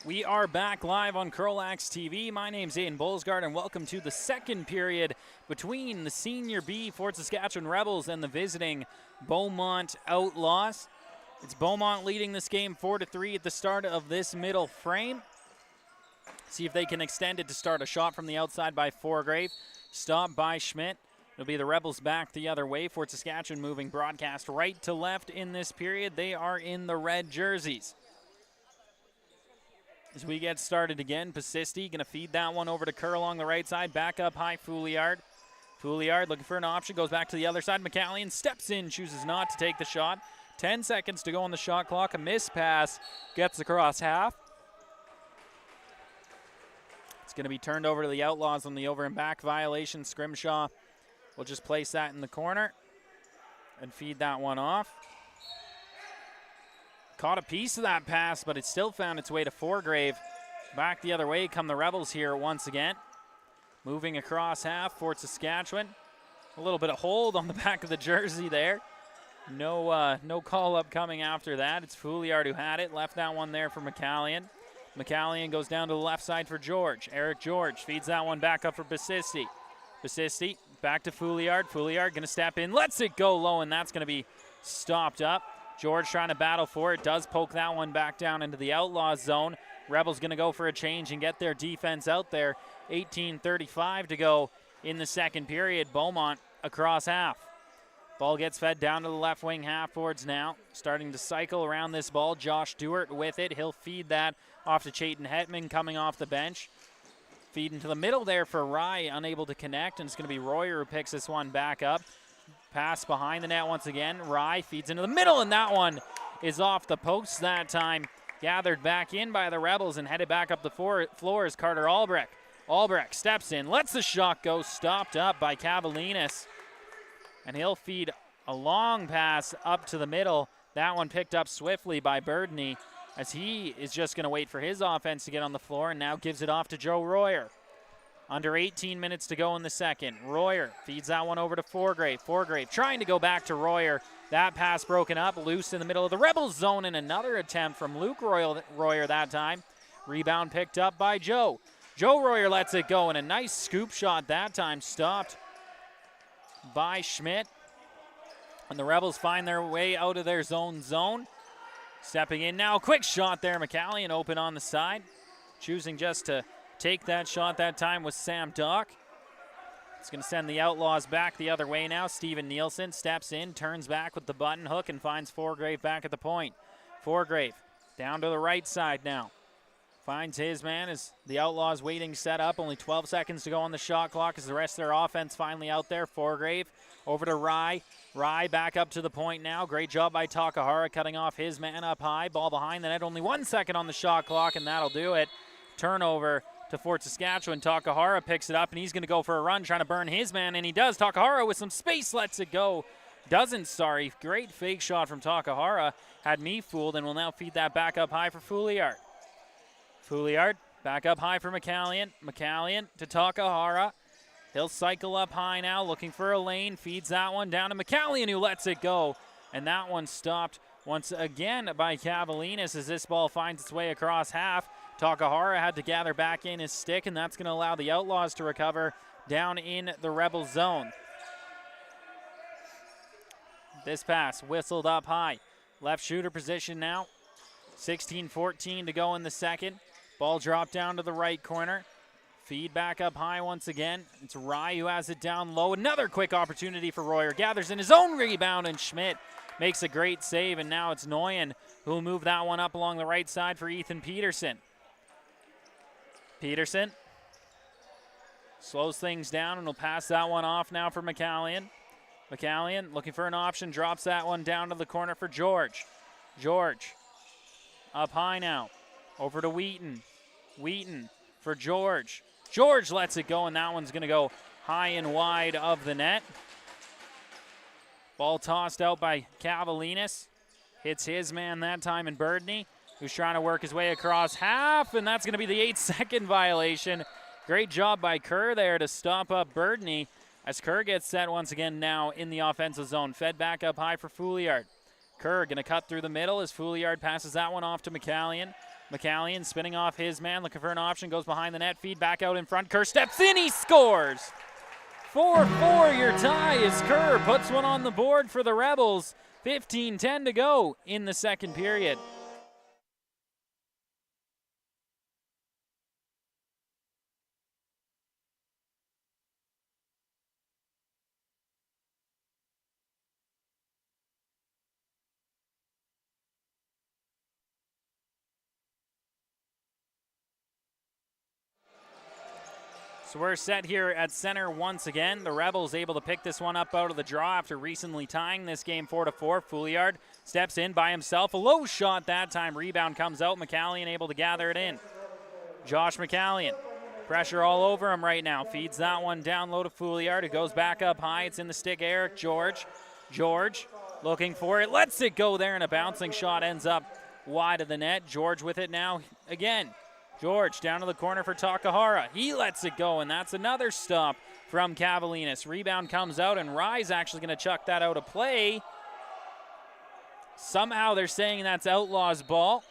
We are back live on CROW LAX TV. My name's Aiden Bolsgaard, and welcome to the second period between the Senior B Fort Saskatchewan Rebels and the visiting Beaumont Outlaws. It's Beaumont leading this game 4-3 at the start of this middle frame. See if they can extend it to start. A shot from the outside by Forgrave. Stopped by Schmidt. It'll be the Rebels back the other way. Fort Saskatchewan moving broadcast right to left in this period. They are in the red jerseys. As we get started again, Pasisti going to feed that one over to Kerr along the right side. Back up high, Fouliard. Fouliard looking for an option, goes back to the other side. McCallion steps in, chooses not to take the shot. 10 seconds to go on the shot clock. A missed pass gets across half. It's going to be turned over to the Outlaws on the over and back violation. Scrimshaw will just place that in the corner and feed that one off. Caught a piece of that pass, but it still found its way to Forgrave. Back the other way come the Rebels here once again. Moving across half, Fort Saskatchewan. A little bit of hold on the back of the jersey there. No call-up coming after that. It's Fouliard who had it, left that one there for McCallion. McCallion goes down to the left side for George. Eric George feeds that one back up for Basisti. Basisti back to Fouliard. Fouliard going to step in, lets it go low, and that's going to be stopped up. George trying to battle for it, does poke that one back down into the Outlaws zone. Rebels going to go for a change and get their defense out there. 18:35 to go in the second period. Beaumont across half. Ball gets fed down to the left wing half-boards now. Starting to cycle around this ball. Josh Stewart with it. He'll feed that off to Chayton Hetman coming off the bench. Feed into the middle there for Rye, unable to connect, and it's going to be Royer who picks this one back up. Pass behind the net once again. Rye feeds into the middle, and that one is off the post that time. Gathered back in by the Rebels and headed back up the floor is Carter Albrecht. Albrecht steps in, lets the shot go, stopped up by Cavalinas. And he'll feed a long pass up to the middle. That one picked up swiftly by Burdney as he is just going to wait for his offense to get on the floor and now gives it off to Joe Royer. Under 18 minutes to go in the second. Royer feeds that one over to Forgrave. Forgrave trying to go back to Royer. That pass broken up, loose in the middle of the Rebels zone, and another attempt from Luke Royer that time. Rebound picked up by Joe. Joe Royer lets it go, and a nice scoop shot that time stopped by Schmidt. And the Rebels find their way out of their zone. Stepping in now, quick shot there. McCallion open on the side. Choosing just to take that shot that time was Sam Dock. It's going to send the Outlaws back the other way now. Steven Nielsen steps in, turns back with the button hook, and finds Forgrave back at the point. Forgrave down to the right side now. Finds his man as the Outlaws waiting set up. Only 12 seconds to go on the shot clock as the rest of their offense finally out there. Forgrave over to Rye. Rye back up to the point now. Great job by Takahara cutting off his man up high. Ball behind the net. Only 1 second on the shot clock, and that'll do it. Turnover to Fort Saskatchewan. Takahara picks it up, and he's going to go for a run, trying to burn his man, and he does. Takahara with some space lets it go. Sorry. Great fake shot from Takahara. Had me fooled, and will now feed that back up high for Fouliard. Fouliard back up high for McCallion. McCallion to Takahara. He'll cycle up high now, looking for a lane. Feeds that one down to McCallion, who lets it go. And that one stopped once again by Cavalinas as this ball finds its way across half. Takahara had to gather back in his stick, and that's going to allow the Outlaws to recover down in the Rebel zone. This pass whistled up high. Left shooter position now. 16-14 to go in the second. Ball dropped down to the right corner. Feed back up high once again. It's Rye who has it down low. Another quick opportunity for Royer. Gathers in his own rebound, and Schmidt makes a great save, and now it's Nguyen who will move that one up along the right side for Ethan Peterson. Peterson slows things down and will pass that one off now for McCallion. McCallion looking for an option, drops that one down to the corner for George. George up high now, over to Wheaton. Wheaton for George. George lets it go, and that one's going to go high and wide of the net. Ball tossed out by Cavalinas. Hits his man that time in Burdney, who's trying to work his way across half, and that's going to be the 8-second violation. Great job by Kerr there to stop up Burdney as Kerr gets set once again now in the offensive zone. Fed back up high for Fouliard. Kerr going to cut through the middle as Fouliard passes that one off to McCallion. McCallion spinning off his man, looking for an option, goes behind the net, feed back out in front. Kerr steps in, he scores! 4-4 your tie as Kerr puts one on the board for the Rebels. 15-10 to go in the second period. So we're set here at center once again. The Rebels able to pick this one up out of the draw after recently tying this game 4-4. Fouliard steps in by himself. A low shot that time. Rebound comes out. McCallion able to gather it in. Josh McCallion. Pressure all over him right now. Feeds that one down low to Fouliard. It goes back up high. It's in the stick. Eric George. George looking for it. Lets it go there, and a bouncing shot ends up wide of the net. George with it now again. George down to the corner for Takahara. He lets it go, and that's another stop from Cavalinas. Rebound comes out, and Rye's actually going to chuck that out of play. Somehow they're saying that's Outlaws' ball.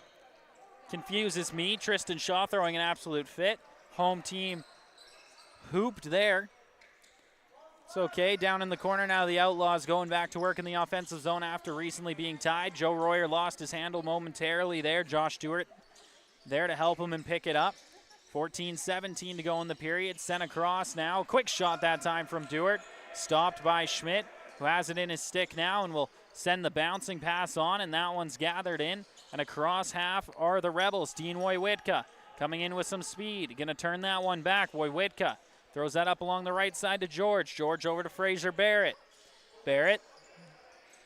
Confuses me. Tristan Shaw throwing an absolute fit. Home team hooped there. It's okay. Down in the corner now, the Outlaws going back to work in the offensive zone after recently being tied. Joe Royer lost his handle momentarily there. Josh Stewart there to help him and pick it up. 14-17 to go in the period. Sent across now. Quick shot that time from Dewart. Stopped by Schmidt, who has it in his stick now and will send the bouncing pass on, and that one's gathered in. And across half are the Rebels. Dean Wojwitka coming in with some speed. Going to turn that one back. Wojwitka throws that up along the right side to George. George over to Fraser Barrett. Barrett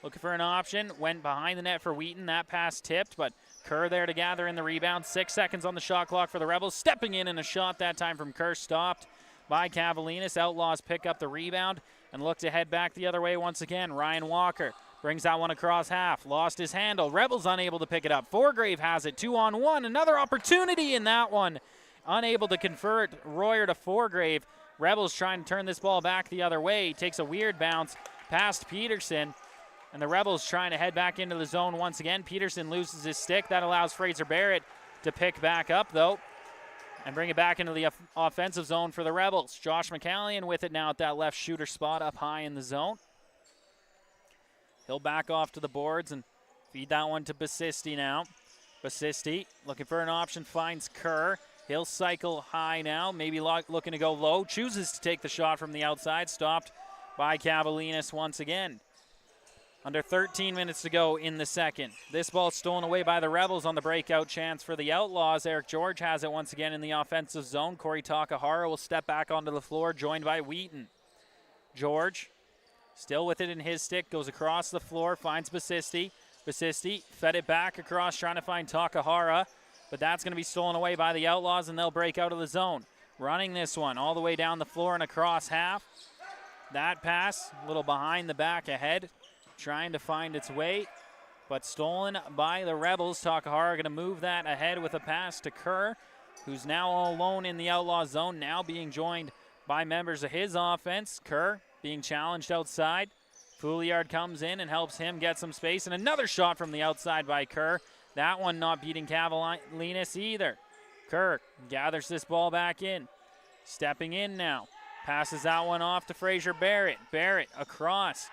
looking for an option. Went behind the net for Wheaton. That pass tipped, but Kerr there to gather in the rebound. 6 seconds on the shot clock for the Rebels. Stepping in, and a shot that time from Kerr stopped by Cavalinas. Outlaws pick up the rebound and look to head back the other way once again. Ryan Walker brings that one across half. Lost his handle. Rebels unable to pick it up. Forgrave has it. 2-on-1. Another opportunity in that one. Unable to convert. Royer to Forgrave. Rebels trying to turn this ball back the other way. Takes a weird bounce past Peterson. And the Rebels trying to head back into the zone once again. Peterson loses his stick. That allows Fraser Barrett to pick back up, though, and bring it back into the offensive zone for the Rebels. Josh McCallion with it now at that left shooter spot up high in the zone. He'll back off to the boards and feed that one to Basisti now. Basisti looking for an option, finds Kerr. He'll cycle high now, maybe looking to go low. Chooses to take the shot from the outside. Stopped by Cavalinas once again. Under 13 minutes to go in the second. This ball stolen away by the Rebels on the breakout chance for the Outlaws. Eric George has it once again in the offensive zone. Corey Takahara will step back onto the floor, joined by Wheaton. George, still with it in his stick, goes across the floor, finds Basisti. Basisti fed it back across, trying to find Takahara, but that's going to be stolen away by the Outlaws, and they'll break out of the zone. Running this one all the way down the floor and across half. That pass, a little behind the back ahead, trying to find its way, but stolen by the Rebels. Takahara going to move that ahead with a pass to Kerr, who's now all alone in the Outlaw zone, now being joined by members of his offense. Kerr being challenged outside. Fouliard comes in and helps him get some space, and another shot from the outside by Kerr. That one not beating Cavalinas either. Kerr gathers this ball back in. Stepping in now. Passes that one off to Fraser Barrett. Barrett across.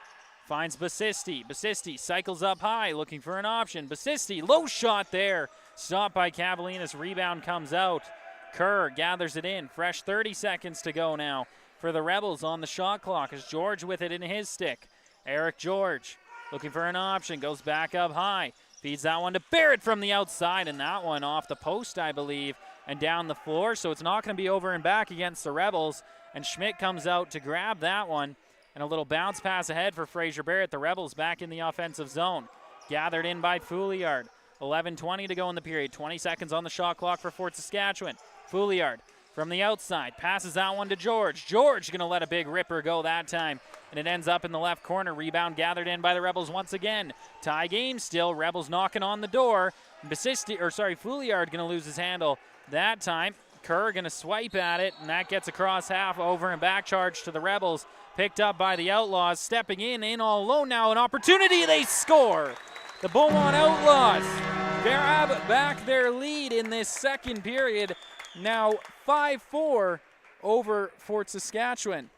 Finds Basisti. Basisti cycles up high, looking for an option. Basisti, low shot there. Stopped by Cavalinas. Rebound comes out. Kerr gathers it in. Fresh 30 seconds to go now for the Rebels on the shot clock as George with it in his stick. Eric George looking for an option. Goes back up high. Feeds that one to Barrett from the outside, and that one off the post, I believe, and down the floor. So it's not going to be over and back against the Rebels. And Schmidt comes out to grab that one. And a little bounce pass ahead for Fraser Barrett. The Rebels back in the offensive zone. Gathered in by Fouliard. 11:20 to go in the period. 20 seconds on the shot clock for Fort Saskatchewan. Fouliard from the outside. Passes that one to George. George going to let a big ripper go that time. And it ends up in the left corner. Rebound gathered in by the Rebels once again. Tie game still. Rebels knocking on the door. Fouliard going to lose his handle that time. Kerr going to swipe at it, and that gets across half, over and back charge to the Rebels. Picked up by the Outlaws, stepping in all alone now. An opportunity, they score! The Beaumont Outlaws grab back their lead in this second period. Now 5-4 over Fort Saskatchewan.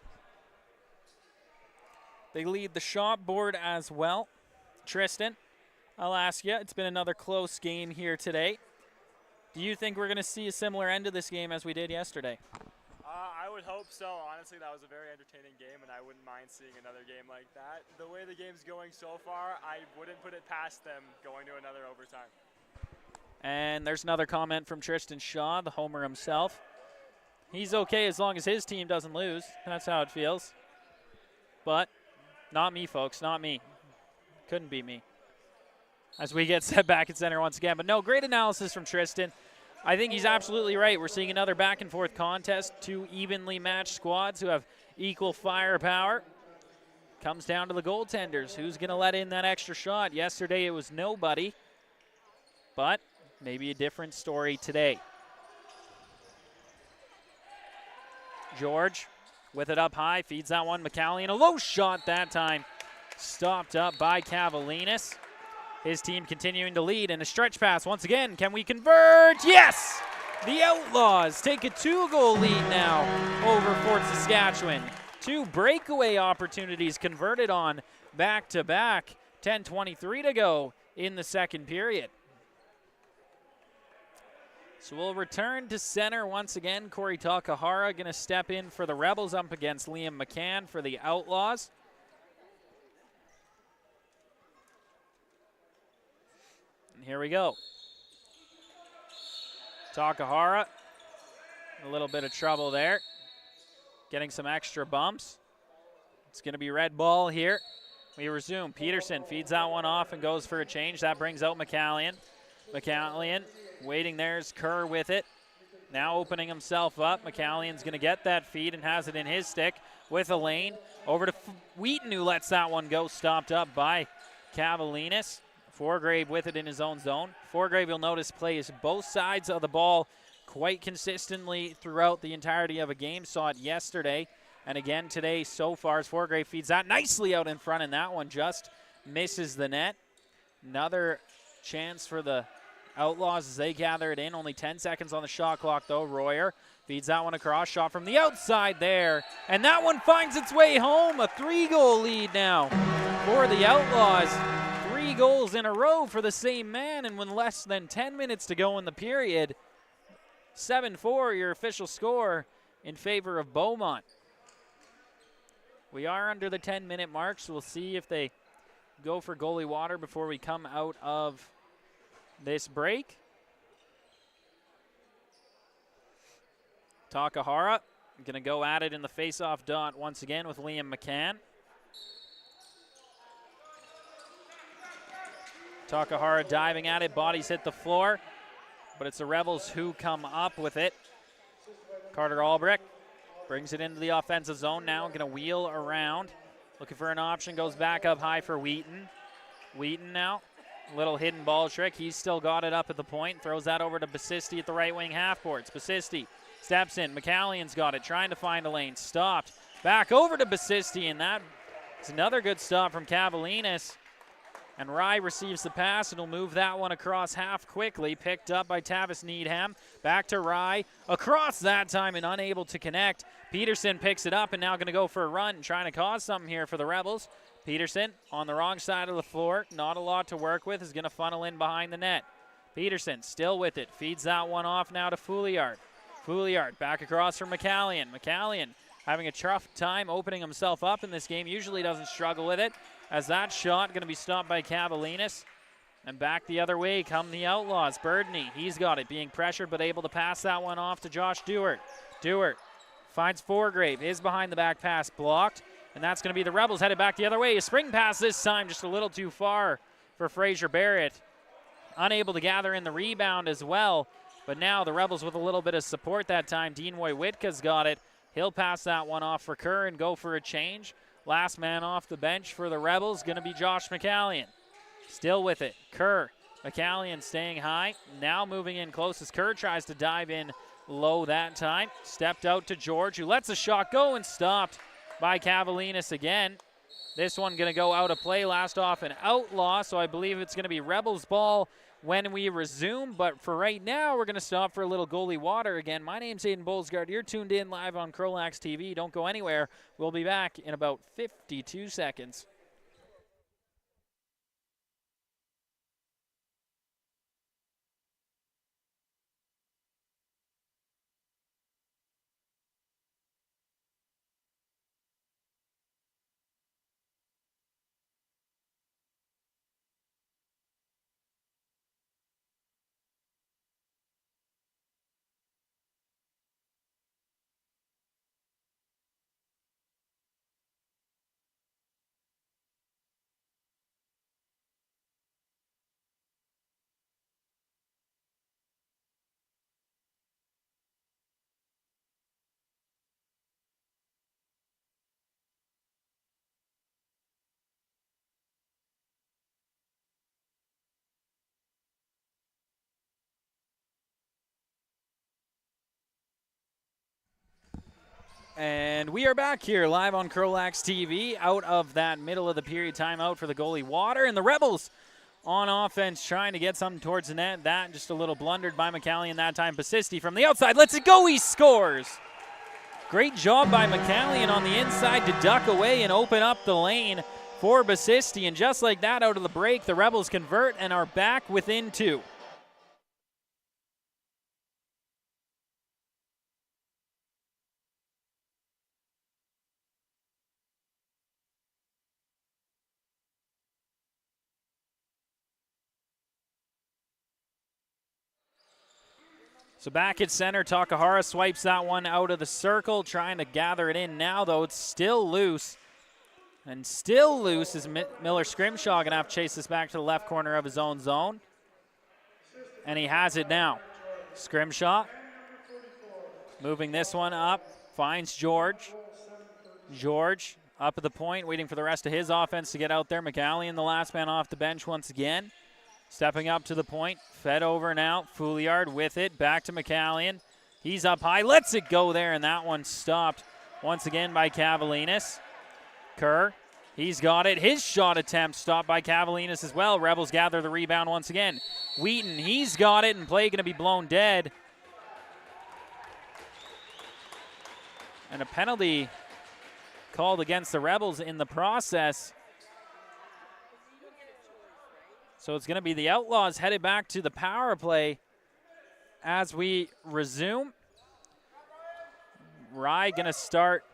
They lead the shot board as well. Tristan, I'll ask you, it's been another close game here today. Do you think we're going to see a similar end to this game as we did yesterday? I would hope so. Honestly, that was a very entertaining game, and I wouldn't mind seeing another game like that. The way the game's going so far, I wouldn't put it past them going to another overtime. And there's another comment from Tristan Shaw, the homer himself. He's okay as long as his team doesn't lose. That's how it feels. But not me, folks, not me. Couldn't be me. As we get set back at center once again. But no, great analysis from Tristan. I think he's absolutely right. We're seeing another back-and-forth contest. Two evenly matched squads who have equal firepower. Comes down to the goaltenders. Who's going to let in that extra shot? Yesterday it was nobody. But maybe a different story today. George with it up high. Feeds that one. McCallion. A low shot that time. Stopped up by Cavalinas. His team continuing to lead, and a stretch pass once again. Can we convert? Yes! The Outlaws take a 2-goal lead now over Fort Saskatchewan. 2 breakaway opportunities converted on back-to-back. 10:23 to go in the second period. So we'll return to center once again. Corey Takahara going to step in for the Rebels up against Liam McCann for the Outlaws. Here we go. Takahara, a little bit of trouble there. Getting some extra bumps. It's going to be red ball here. We resume. Peterson feeds that one off and goes for a change. That brings out McCallion. McCallion waiting there is Kerr with it. Now opening himself up. McCallion's going to get that feed and has it in his stick with a lane. Over to Wheaton, who lets that one go. Stopped up by Cavalinas. Forgrave with it in his own zone. Forgrave, you'll notice, plays both sides of the ball quite consistently throughout the entirety of a game. Saw it yesterday and again today so far as Forgrave feeds that nicely out in front, and that one just misses the net. Another chance for the Outlaws as they gather it in. Only 10 seconds on the shot clock, though. Royer feeds that one across. Shot from the outside there, and that one finds its way home. A 3-goal lead now for the Outlaws. 3 goals in a row for the same man, and with less than 10 minutes to go in the period, 7-4 your official score in favor of Beaumont. We are under the 10-minute mark, so we'll see if they go for goalie water before we come out of this break. Takahara going to go at it in the face-off dot once again with Liam McCann. Takahara diving at it, bodies hit the floor, but it's the Rebels who come up with it. Carter Albrecht brings it into the offensive zone now, going to wheel around. Looking for an option, goes back up high for Wheaton. Wheaton now, little hidden ball trick. He's still got it up at the point, throws that over to Basisti at the right wing half boards. Basisti steps in, McCallion's got it, trying to find a lane, stopped. Back over to Basisti, and that is another good stop from Cavalinas. And Rye receives the pass and will move that one across half quickly. Picked up by Tavis Needham. Back to Rye. Across that time and unable to connect. Peterson picks it up and now going to go for a run, trying to cause something here for the Rebels. Peterson on the wrong side of the floor. Not a lot to work with. Is going to funnel in behind the net. Peterson still with it. Feeds that one off now to Fouliard. Fouliard back across from McCallion. McCallion having a tough time opening himself up in this game. Usually doesn't struggle with it. As that shot going to be stopped by Cavalinas. And back the other way come the Outlaws. Birdney, he's got it, being pressured but able to pass that one off to Josh Dewart. Dewart finds Forgrave, is behind the back pass, blocked. And that's going to be the Rebels headed back the other way. A spring pass this time, just a little too far for Fraser Barrett. Unable to gather in the rebound as well. But now the Rebels with a little bit of support that time. Deanwoy Witka's got it. He'll pass that one off for Kerr and go for a change. Last man off the bench for the Rebels going to be Josh McCallion. Still with it. Kerr. McCallion staying high. Now moving in close as Kerr tries to dive in low that time. Stepped out to George, who lets a shot go and stopped by Cavalinas again. This one going to go out of play. Last off an Outlaw, so I believe it's going to be Rebels ball when we resume. But for right now, we're going to stop for a little goalie water again. My name's Aiden Bolsgaard. You're tuned in live on CROW LAX TV. Don't go anywhere. We'll be back in about 52 seconds. And we are back here live on CROW LAX TV out of that middle of the period timeout for the goalie water. And the Rebels on offense trying to get something towards the net. That just a little blundered by McCallion that time. Basisti from the outside lets it go. He scores. Great job by McCallion on the inside to duck away and open up the lane for Basisti. And just like that, out of the break, the Rebels convert and are back within 2. So back at center, Takahara swipes that one out of the circle, trying to gather it in now, though it's still loose. And still loose is Miller Scrimshaw going to have to chase this back to the left corner of his own zone. And he has it now. Scrimshaw moving this one up, finds George. George up at the point, waiting for the rest of his offense to get out there. McCallion, the last man off the bench once again. Stepping up to the point, fed over now. Fouliard with it, back to McCallion. He's up high, lets it go there, and that one stopped once again by Cavalinas. Kerr, he's got it. His shot attempt stopped by Cavalinas as well. Rebels gather the rebound once again. Wheaton, he's got it, and play going to be blown dead. And a penalty called against the Rebels in the process. So it's going to be the Outlaws headed back to the power play as we resume. Rye going to start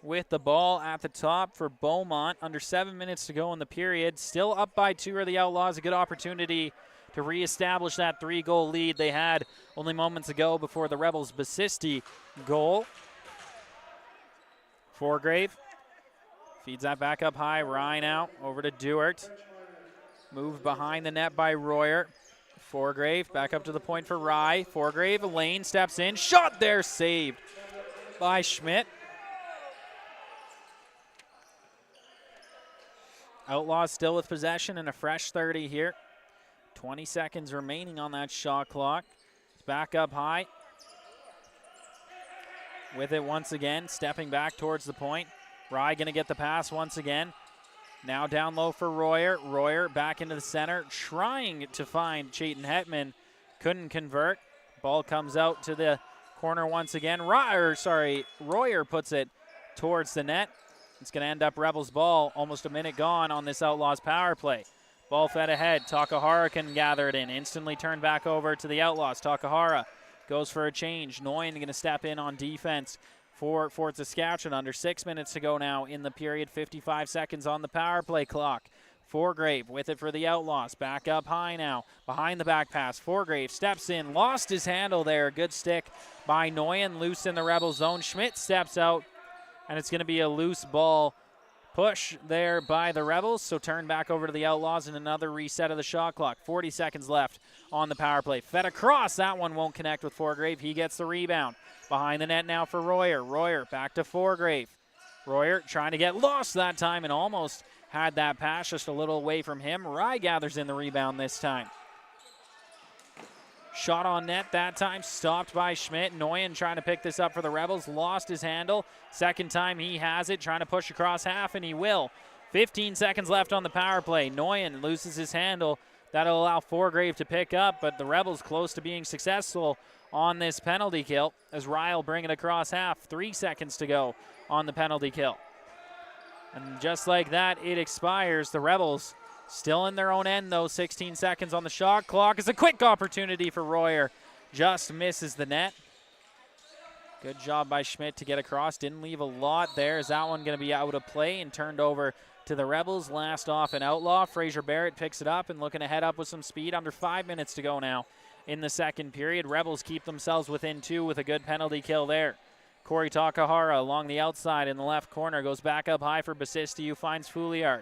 with the ball at the top for Beaumont. Under 7 minutes to go in the period. Still up by 2 are the Outlaws. A good opportunity to reestablish that 3-goal lead they had only moments ago before the Rebels' Basisti goal. Forgrave feeds that back up high. Rye now over to Duart. Moved behind the net by Royer. Forgrave back up to the point for Rye. Forgrave, Lane steps in. Shot there, saved by Schmidt. Outlaws still with possession and a fresh 30 here. 20 seconds remaining on that shot clock. It's back up high. With it once again, stepping back towards the point. Rye going to get the pass once again. Now down low for Royer. Royer back into the center, trying to find Chayton Hetman. Couldn't convert. Ball comes out to the corner once again. Royer puts it towards the net. It's going to end up Rebels ball. Almost a minute gone on this Outlaws power play. Ball fed ahead. Takahara can gather it in. Instantly turned back over to the Outlaws. Takahara goes for a change. Nguyen going to step in on defense for Fort Saskatchewan. Under 6 minutes to go now in the period. 55 seconds on the power play clock. Forgrave with it for the Outlaws. Back up high now. Behind the back pass. Forgrave steps in. Lost his handle there. Good stick by Nguyen. Loose in the Rebel zone. Schmidt steps out. And it's going to be a loose ball push there by the Rebels. So turn back over to the Outlaws and another reset of the shot clock. 40 seconds left on the power play. Fed across. That one won't connect with Forgrave. He gets the rebound. Behind the net now for Royer. Royer back to Forgrave. Royer trying to get lost that time and almost had that pass just a little away from him. Rye gathers in the rebound this time. Shot on net that time, stopped by Schmidt. Nguyen trying to pick this up for the Rebels, lost his handle. Second time he has it, trying to push across half, and he will. 15 seconds left on the power play. Noyen loses his handle. That'll allow Forgrave to pick up, but the Rebels close to being successful on this penalty kill as Ryle bring it across half. 3 seconds to go on the penalty kill. And just like that, it expires. The Rebels still in their own end, though. 16 seconds on the shot clock. It's a quick opportunity for Royer. Just misses the net. Good job by Schmidt to get across. Didn't leave a lot there. Is that one going to be out of play and turned over to the Rebels? Last off an Outlaw. Fraser Barrett picks it up and looking to head up with some speed. Under 5 minutes to go now in the second period. Rebels keep themselves within 2 with a good penalty kill there. Corey Takahara along the outside in the left corner. Goes back up high for Basisti, who finds Fouliard.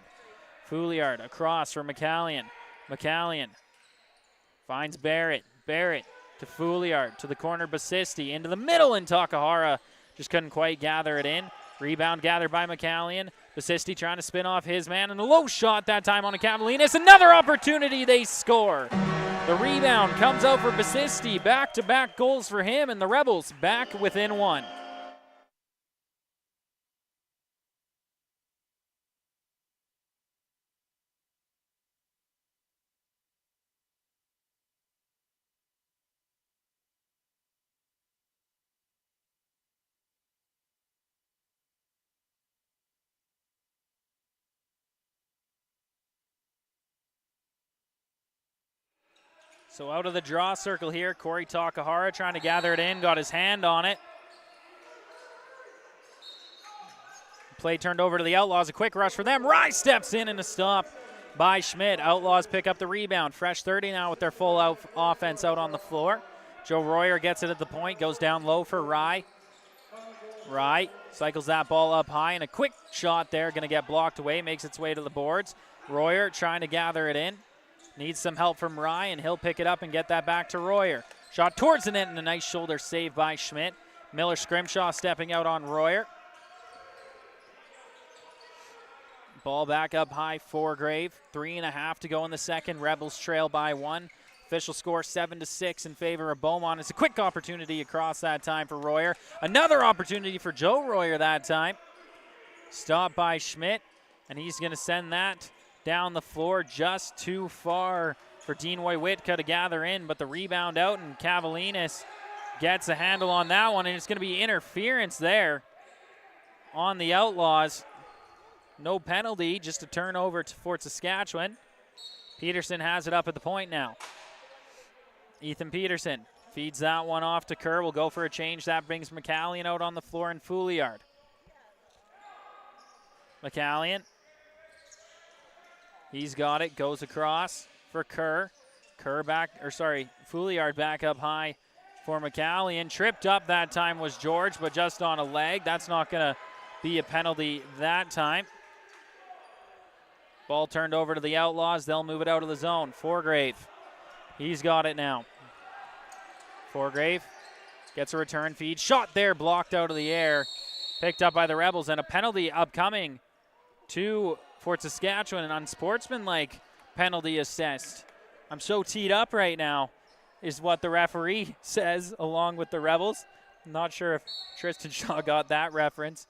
Fouliard across for McCallion. McCallion finds Barrett. Barrett to Fouliard, to the corner Basisti, into the middle, and Takahara just couldn't quite gather it in. Rebound gathered by McCallion. Basisti trying to spin off his man, and a low shot that time on a Cavalinas. Another opportunity, they score. The rebound comes out for Basisti. Back-to-back goals for him, and the Rebels back within 1. So out of the draw circle here, Corey Takahara trying to gather it in, got his hand on it. Play turned over to the Outlaws, a quick rush for them. Rye steps in and a stop by Schmidt. Outlaws pick up the rebound. Fresh 30 now with their full offense out on the floor. Joe Royer gets it at the point, goes down low for Rye. Rye cycles that ball up high, and a quick shot there, going to get blocked away, makes its way to the boards. Royer trying to gather it in. Needs some help from Rye, and he'll pick it up and get that back to Royer. Shot towards the net, and a nice shoulder save by Schmidt. Miller Scrimshaw stepping out on Royer. Ball back up high, Forgrave. 3.5 to go in the second. Rebels trail by 1. Official score 7-6 in favor of Beaumont. It's a quick opportunity across that time for Royer. Another opportunity for Joe Royer that time. Stopped by Schmidt, and he's going to send that down the floor just too far for Deanoy Witka to gather in, but the rebound out, and Cavalinas gets a handle on that one, and it's going to be interference there on the Outlaws. No penalty, just a turnover for Saskatchewan. Peterson has it up at the point now. Ethan Peterson feeds that one off to Kerr. Will go for a change. That brings McCallion out on the floor and Fouliard. McCallion. He's got it, goes across for Kerr. Fouliard back up high for McCallion. Tripped up that time was George, but just on a leg. That's not going to be a penalty that time. Ball turned over to the Outlaws. They'll move it out of the zone. Forgrave, he's got it now. Forgrave gets a return feed. Shot there, blocked out of the air. Picked up by the Rebels, and a penalty upcoming for Saskatchewan, an unsportsmanlike penalty assessed. I'm so teed up right now, is what the referee says, along with the Rebels. I'm not sure if Tristan Shaw got that reference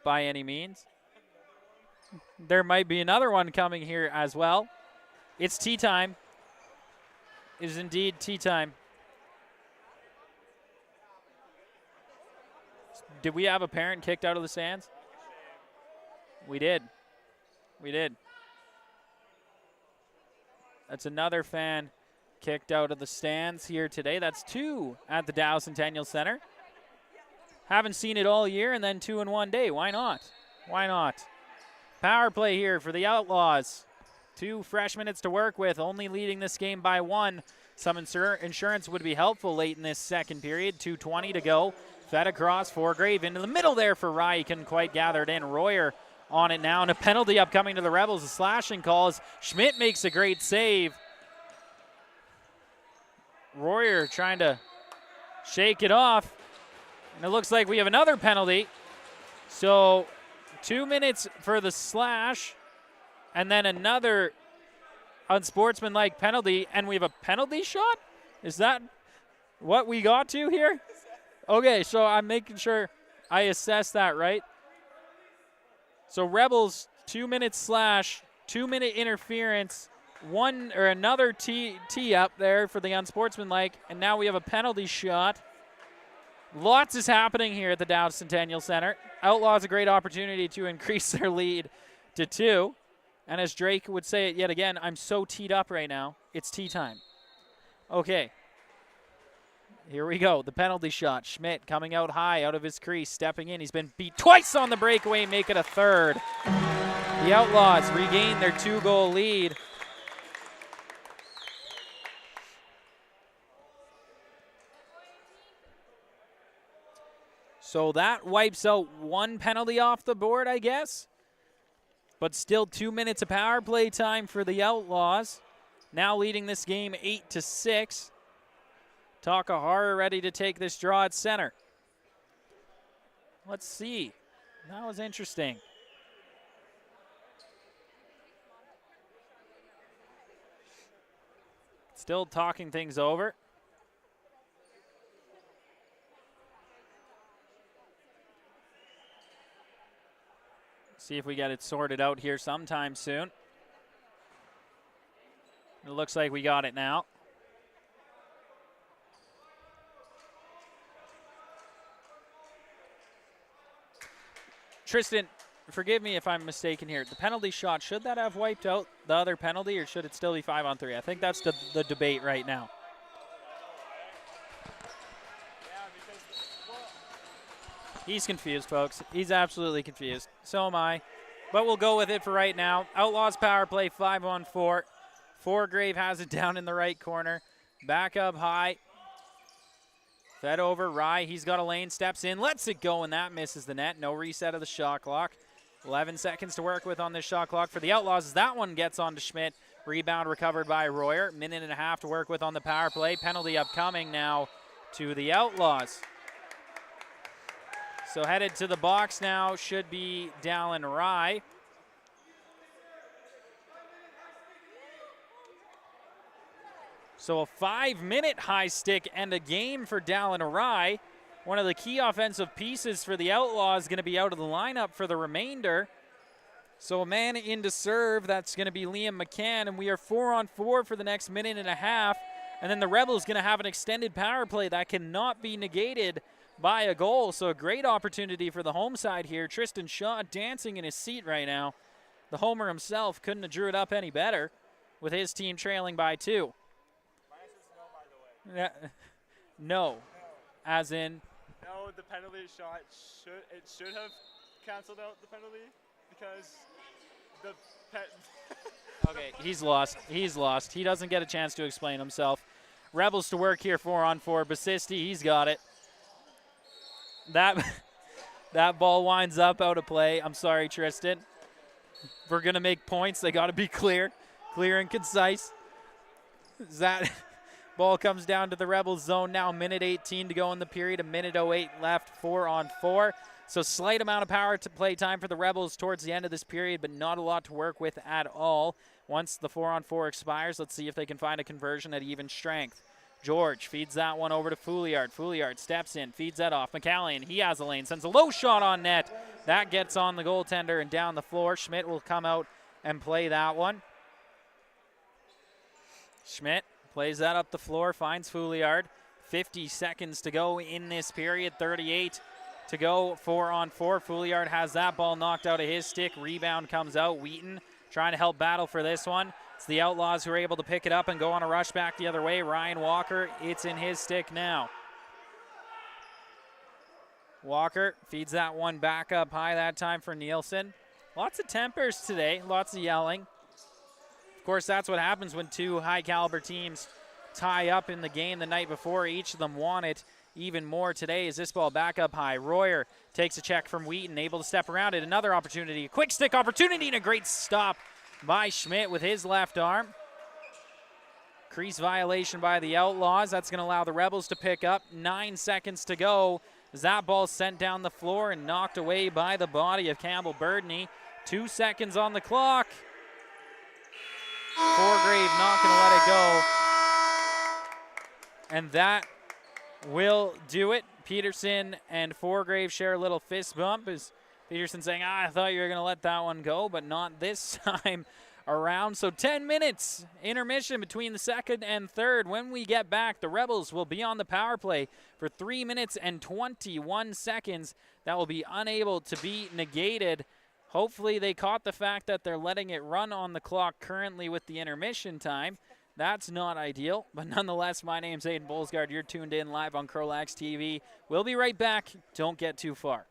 by any means. There might be another one coming here as well. It's tea time. It is indeed tea time. Did we have a parent kicked out of the stands? We did. We did. That's another fan kicked out of the stands here today. That's 2 at the Dow Centennial Center. Haven't seen it all year, and then 2 in one day. Why not? Why not? Power play here for the Outlaws. 2 fresh minutes to work with, only leading this game by 1. Some insurance would be helpful late in this second period. 2:20 to go. Fed across, Forgrave into the middle there for Rye. He couldn't quite gather it in. Royer on it now, and a penalty upcoming to the Rebels. A slashing calls. Schmidt makes a great save. Royer trying to shake it off, and it looks like we have another penalty. So 2 minutes for the slash, and then another unsportsmanlike penalty, and we have a penalty shot? Is that what we got to here? Okay, so I'm making sure I assess that right. So Rebels 2 minutes / 2 minute interference. One or another tee up there for the unsportsmanlike, and now we have a penalty shot. Lots is happening here at the Dow Centennial Center. Outlaws a great opportunity to increase their lead to 2. And as Drake would say it yet again, I'm so teed up right now. It's tea time. Okay. Here we go. The penalty shot. Schmidt coming out high out of his crease, stepping in. He's been beat twice on the breakaway, make it a 3rd. The Outlaws regain their 2-goal lead. So that wipes out 1 penalty off the board, I guess. But still 2 minutes of power play time for the Outlaws. Now leading this game 8-6. Takahara ready to take this draw at center. Let's see. That was interesting. Still talking things over. See if we get it sorted out here sometime soon. It looks like we got it now. Tristan, forgive me if I'm mistaken here. The penalty shot, should that have wiped out the other penalty, or should it still be 5-on-3? I think that's the debate right now. He's confused, folks. He's absolutely confused. So am I. But we'll go with it for right now. Outlaws power play 5-on-4. Foregrave has it down in the right corner. Back up high. Fed over. Rye, he's got a lane, steps in, lets it go, and that misses the net. No reset of the shot clock. 11 seconds to work with on this shot clock for the Outlaws as that one gets on to Schmidt. Rebound recovered by Royer. 1.5 minutes to work with on the power play. Penalty upcoming now to the Outlaws. So headed to the box now should be Dallin Rye. So a 5-minute high stick and a game for Dallin Rye. One of the key offensive pieces for the Outlaws is going to be out of the lineup for the remainder. So a man in to serve, that's going to be Liam McCann, and we are 4-on-4 for the next 1.5 minutes. And then the Rebels going to have an extended power play that cannot be negated by a goal. So a great opportunity for the home side here. Tristan Shaw dancing in his seat right now. The homer himself couldn't have drew it up any better with his team trailing by 2. No, as in? No, the penalty shot should have canceled out the penalty because the Okay, he's lost. He's lost. He doesn't get a chance to explain himself. Rebels to work here 4-on-4. Basisti, he's got it. That ball winds up out of play. I'm sorry, Tristan. If we're going to make points, they got to be clear and concise. That ball comes down to the Rebels zone now. 1:18 to go in the period. 1:08 left. 4-on-4. So slight amount of power to play time for the Rebels towards the end of this period, but not a lot to work with at all. Once the 4-on-4 expires, let's see if they can find a conversion at even strength. George feeds that one over to Fouliard. Fouliard steps in, feeds that off. McCallion, he has a lane, sends a low shot on net. That gets on the goaltender and down the floor. Schmidt will come out and play that one. Schmidt plays that up the floor, finds Fouliard. 50 seconds to go in this period, 38 to go, 4-on-4. Fouliard has that ball knocked out of his stick. Rebound comes out. Wheaton trying to help battle for this one. It's the Outlaws who are able to pick it up and go on a rush back the other way. Ryan Walker, it's in his stick now. Walker feeds that one back up high that time for Nielsen. Lots of tempers today, lots of yelling. Of course, that's what happens when two high-caliber teams tie up in the game the night before. Each of them want it even more today as this ball back up high. Royer takes a check from Wheaton, able to step around it. Another opportunity, a quick stick opportunity, and a great stop by Schmidt with his left arm. Crease violation by the Outlaws. That's going to allow the Rebels to pick up. 9 seconds to go as that ball sent down the floor and knocked away by the body of Campbell Burdney. 2 seconds on the clock. Foregrave not going to let it go. And that will do it. Peterson and Foregrave share a little fist bump as Peterson saying, I thought you were going to let that one go, but not this time around. So 10 minutes intermission between the second and third. When we get back, the Rebels will be on the power play for 3 minutes and 21 seconds. That will be unable to be negated. Hopefully they caught the fact that they're letting it run on the clock currently with the intermission time. That's not ideal, but nonetheless, my name's Aiden Bolsgaard. You're tuned in live on CROW LAX TV. We'll be right back. Don't get too far.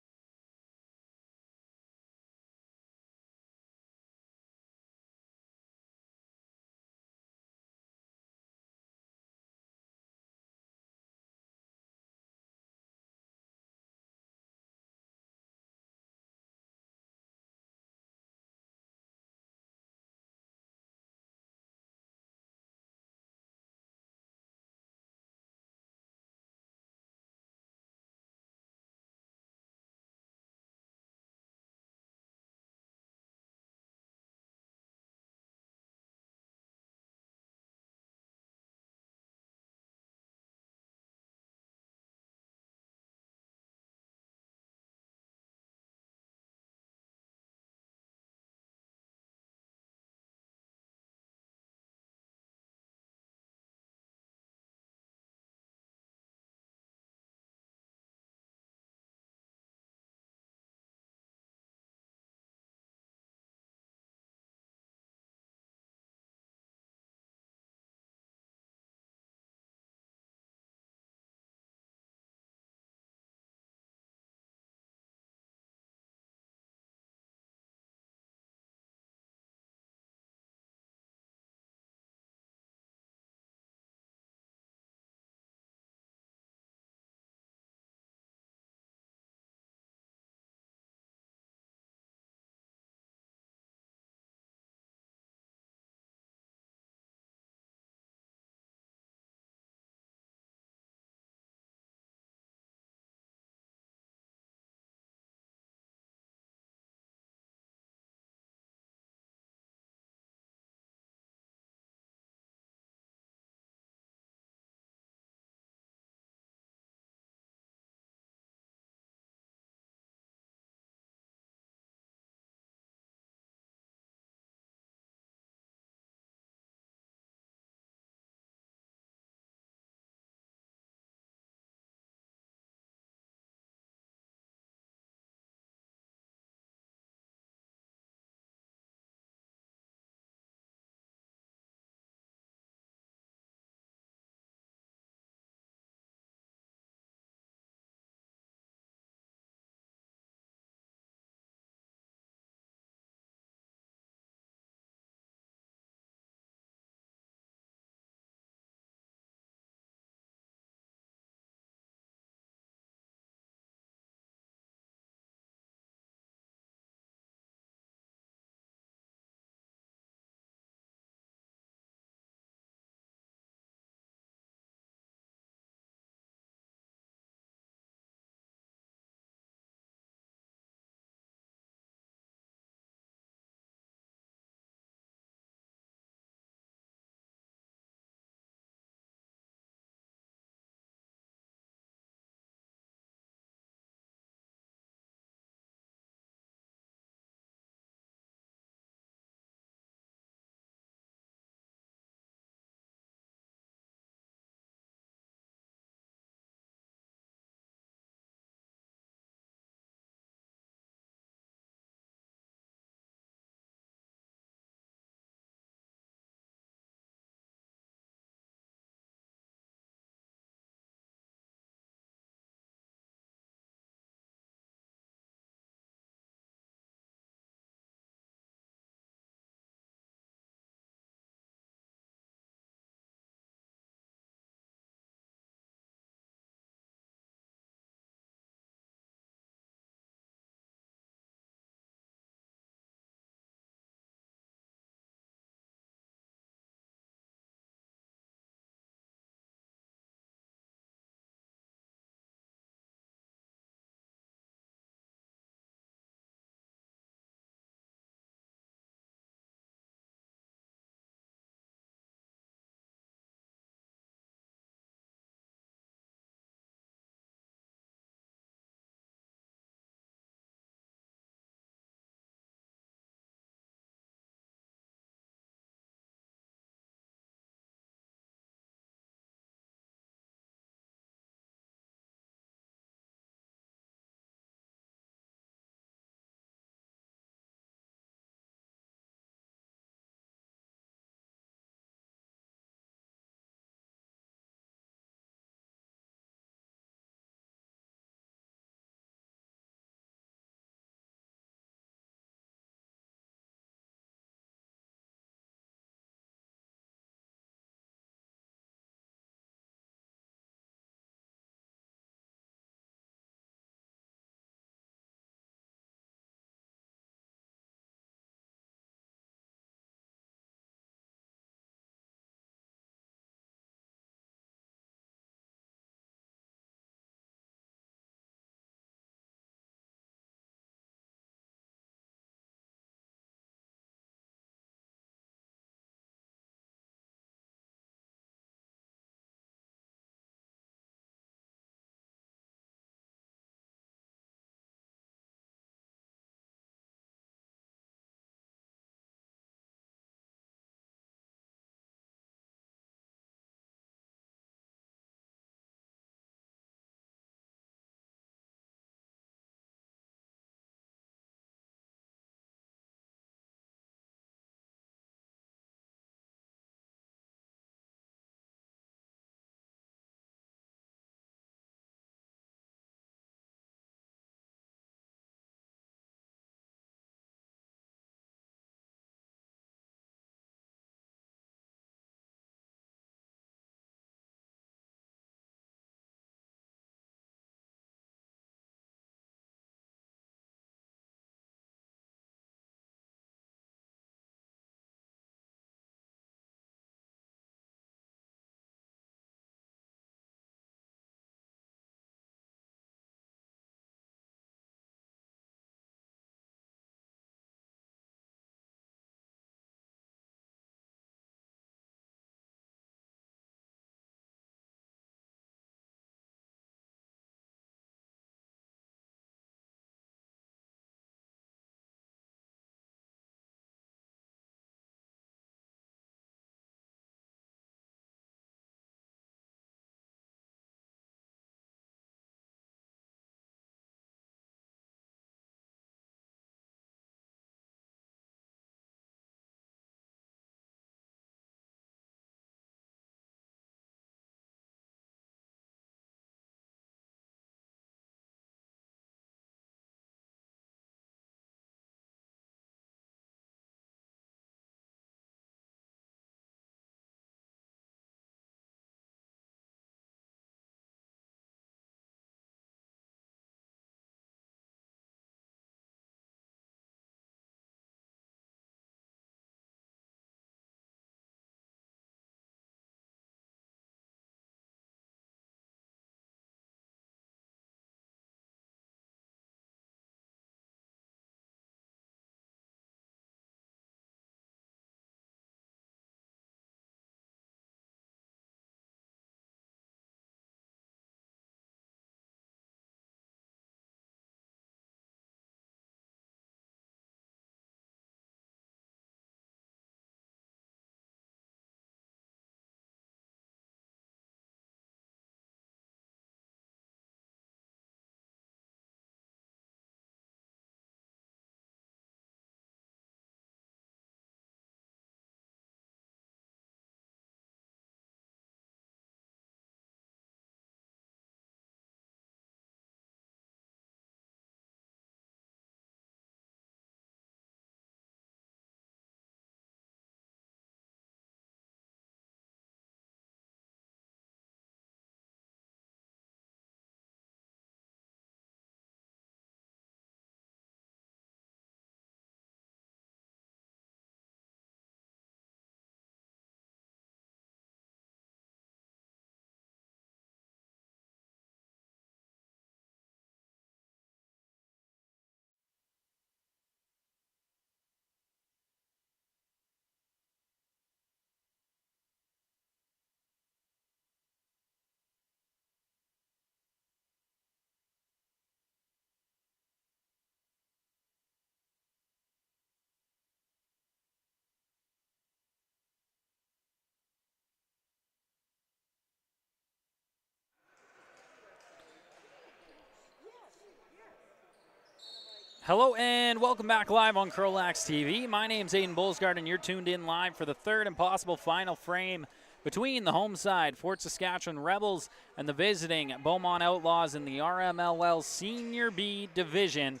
Hello and welcome back live on CROW LAX TV. My name's Aiden Bolsgard and you're tuned in live for the third and possible final frame between the home side Fort Saskatchewan Rebels and the visiting Beaumont Outlaws in the RMLL Senior B Division.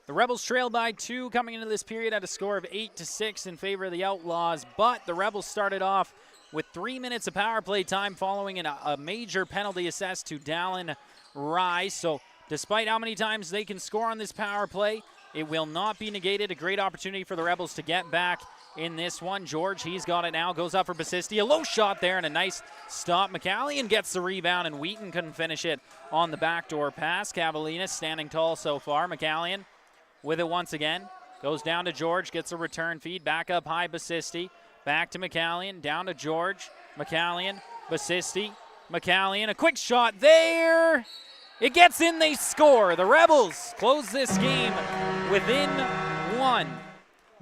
The Rebels trailed by 2 coming into this period at a score of 8-6 in favor of the Outlaws, but the Rebels started off with 3 minutes of power play time following a major penalty assessed to Dallin Rice. So despite how many times they can score on this power play, it will not be negated. A great opportunity for the Rebels to get back in this one. George, he's got it now, goes up for Basisti. A low shot there and a nice stop. McCallion gets the rebound and Wheaton couldn't finish it on the backdoor pass. Cavalinas standing tall so far. McCallion with it once again. Goes down to George, gets a return feed. Back up high, Basisti. Back to McCallion, down to George. McCallion, Basisti, McCallion. A quick shot there. It gets in, they score. The Rebels close this game within 1.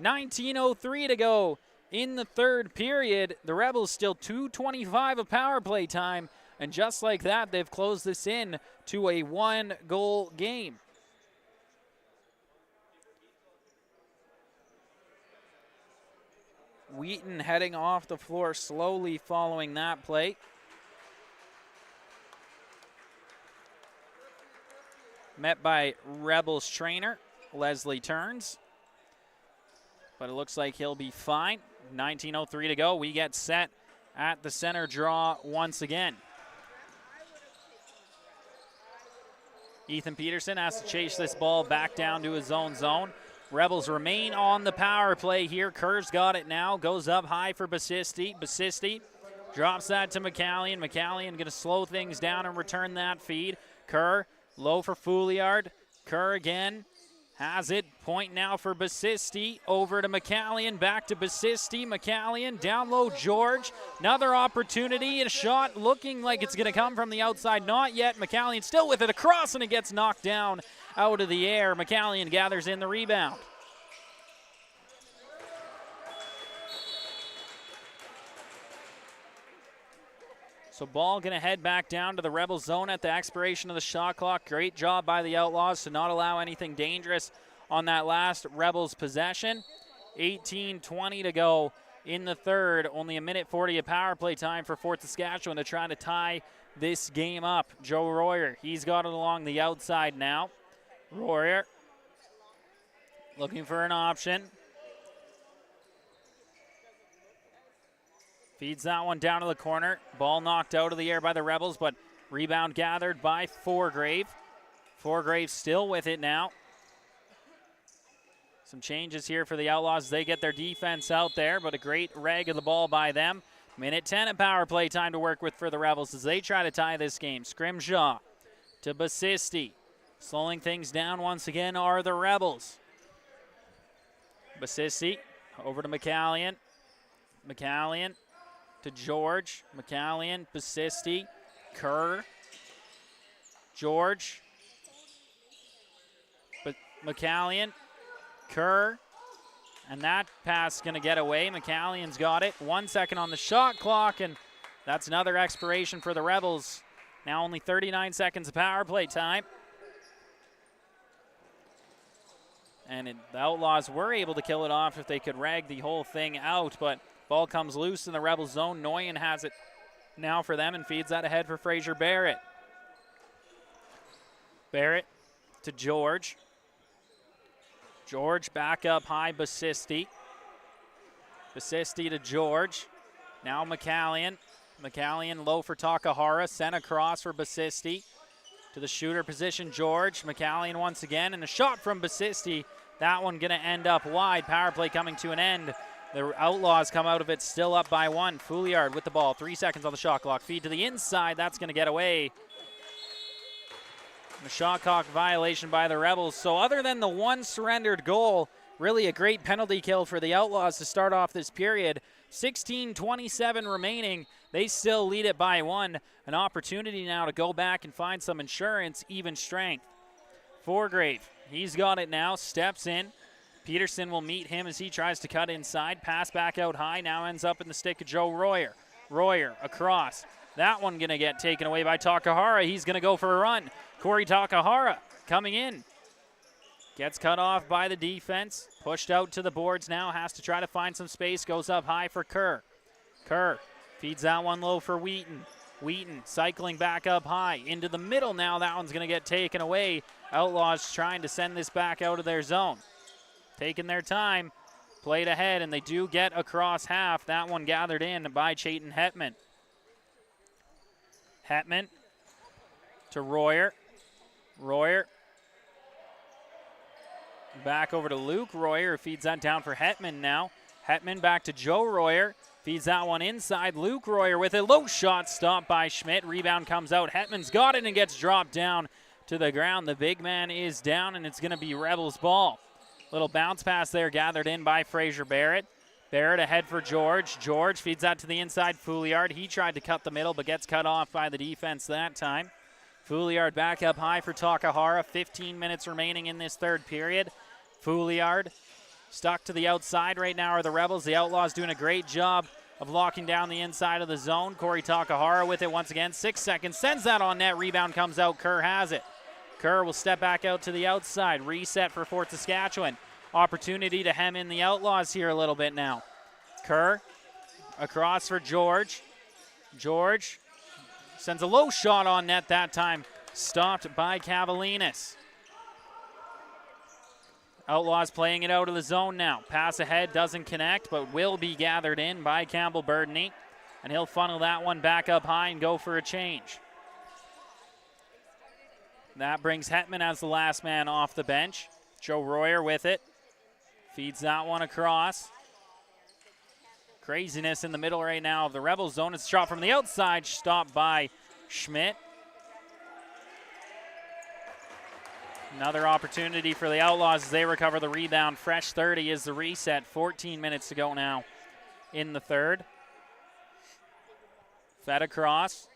19:03 to go in the third period. The Rebels still 2:25 of power play time. And just like that, they've closed this in to a 1-goal game. Wheaton heading off the floor slowly following that play. Met by Rebels trainer Leslie Turns. But it looks like he'll be fine. 19:03 to go. We get set at the center draw once again. Ethan Peterson has to chase this ball back down to his own zone. Rebels remain on the power play here. Kerr's got it now. Goes up high for Basisti. Basisti drops that to McCallion. McCallion going to slow things down and return that feed. Kerr low for Fouliard. Kerr again has it. Point now for Basisti. Over to McCallion. Back to Basisti. McCallion down low. George. Another opportunity. A shot looking like it's going to come from the outside. Not yet. McCallion still with it across and it gets knocked down out of the air. McCallion gathers in the rebound. So ball going to head back down to the Rebels zone at the expiration of the shot clock. Great job by the Outlaws to not allow anything dangerous on that last Rebels possession. 18:20 to go in the third. Only a minute 40 of power play time for Fort Saskatchewan to try to tie this game up. Joe Royer, he's got it along the outside now. Royer looking for an option. Feeds that one down to the corner. Ball knocked out of the air by the Rebels, but rebound gathered by Foregrave. Foregrave still with it now. Some changes here for the Outlaws as they get their defense out there, but a great rag of the ball by them. Minute 10 of power play time to work with for the Rebels as they try to tie this game. Scrimshaw to Basisti. Slowing things down once again are the Rebels. Basisti over to McCallion. McCallion to George. McCallion, Basisti, Kerr, George, McCallion, Kerr, and that pass is going to get away. McCallion's got it. 1 second on the shot clock, and that's another expiration for the Rebels. Now only 39 seconds of power play time. And the Outlaws were able to kill it off if they could rag the whole thing out, but ball comes loose in the Rebels zone. Noyen has it now for them and feeds that ahead for Fraser Barrett. Barrett to George. George back up high, Basisti. Basisti to George. Now McCallion. McCallion low for Takahara. Sent across for Basisti. To the shooter position, George. McCallion once again, and a shot from Basisti. That one going to end up wide. Power play coming to an end. The Outlaws come out of it still up by 1. Fouliard with the ball. 3 seconds on the shot clock. Feed to the inside. That's going to get away. A shot clock violation by the Rebels. So other than the one surrendered goal, really a great penalty kill for the Outlaws to start off this period. 16:27 remaining. They still lead it by 1. An opportunity now to go back and find some insurance, even strength. Foregrave, he's got it now, steps in. Peterson will meet him as he tries to cut inside. Pass back out high, now ends up in the stick of Joe Royer. Royer across. That one going to get taken away by Takahara. He's going to go for a run. Corey Takahara coming in. Gets cut off by the defense. Pushed out to the boards now. Has to try to find some space. Goes up high for Kerr. Kerr feeds that one low for Wheaton. Wheaton cycling back up high. Into the middle now. That one's going to get taken away. Outlaws trying to send this back out of their zone. Taking their time. Played ahead, and they do get across half. That one gathered in by Chayton Hetman. Hetman to Royer. Royer back over to Luke Royer, feeds that down for Hetman now. Hetman back to Joe Royer. Feeds that one inside. Luke Royer with a low shot stopped by Schmidt. Rebound comes out. Hetman's got it and gets dropped down to the ground. The big man is down, and it's going to be Rebels ball. Little bounce pass there gathered in by Fraser Barrett. Barrett ahead for George. George feeds that to the inside. Fouliard. He tried to cut the middle, but gets cut off by the defense that time. Fouliard back up high for Takahara. 15 minutes remaining in this third period. Fouliard stuck to the outside right now are the Rebels. The Outlaws doing a great job of locking down the inside of the zone. Corey Takahara with it once again. 6 seconds. Sends that on net. Rebound comes out. Kerr has it. Kerr will step back out to the outside. Reset for Fort Saskatchewan. Opportunity to hem in the Outlaws here a little bit now. Kerr across for George. George sends a low shot on net that time. Stopped by Cavalinas. Outlaws playing it out of the zone now. Pass ahead, doesn't connect, but will be gathered in by Campbell Burdney. And he'll funnel that one back up high and go for a change. That brings Hetman as the last man off the bench. Joe Royer with it. Feeds that one across. Craziness in the middle right now of the Rebels zone. It's shot from the outside, stopped by Schmidt. Another opportunity for the Outlaws as they recover the rebound. Fresh 30 is the reset. 14 minutes to go now in the third. Fed across.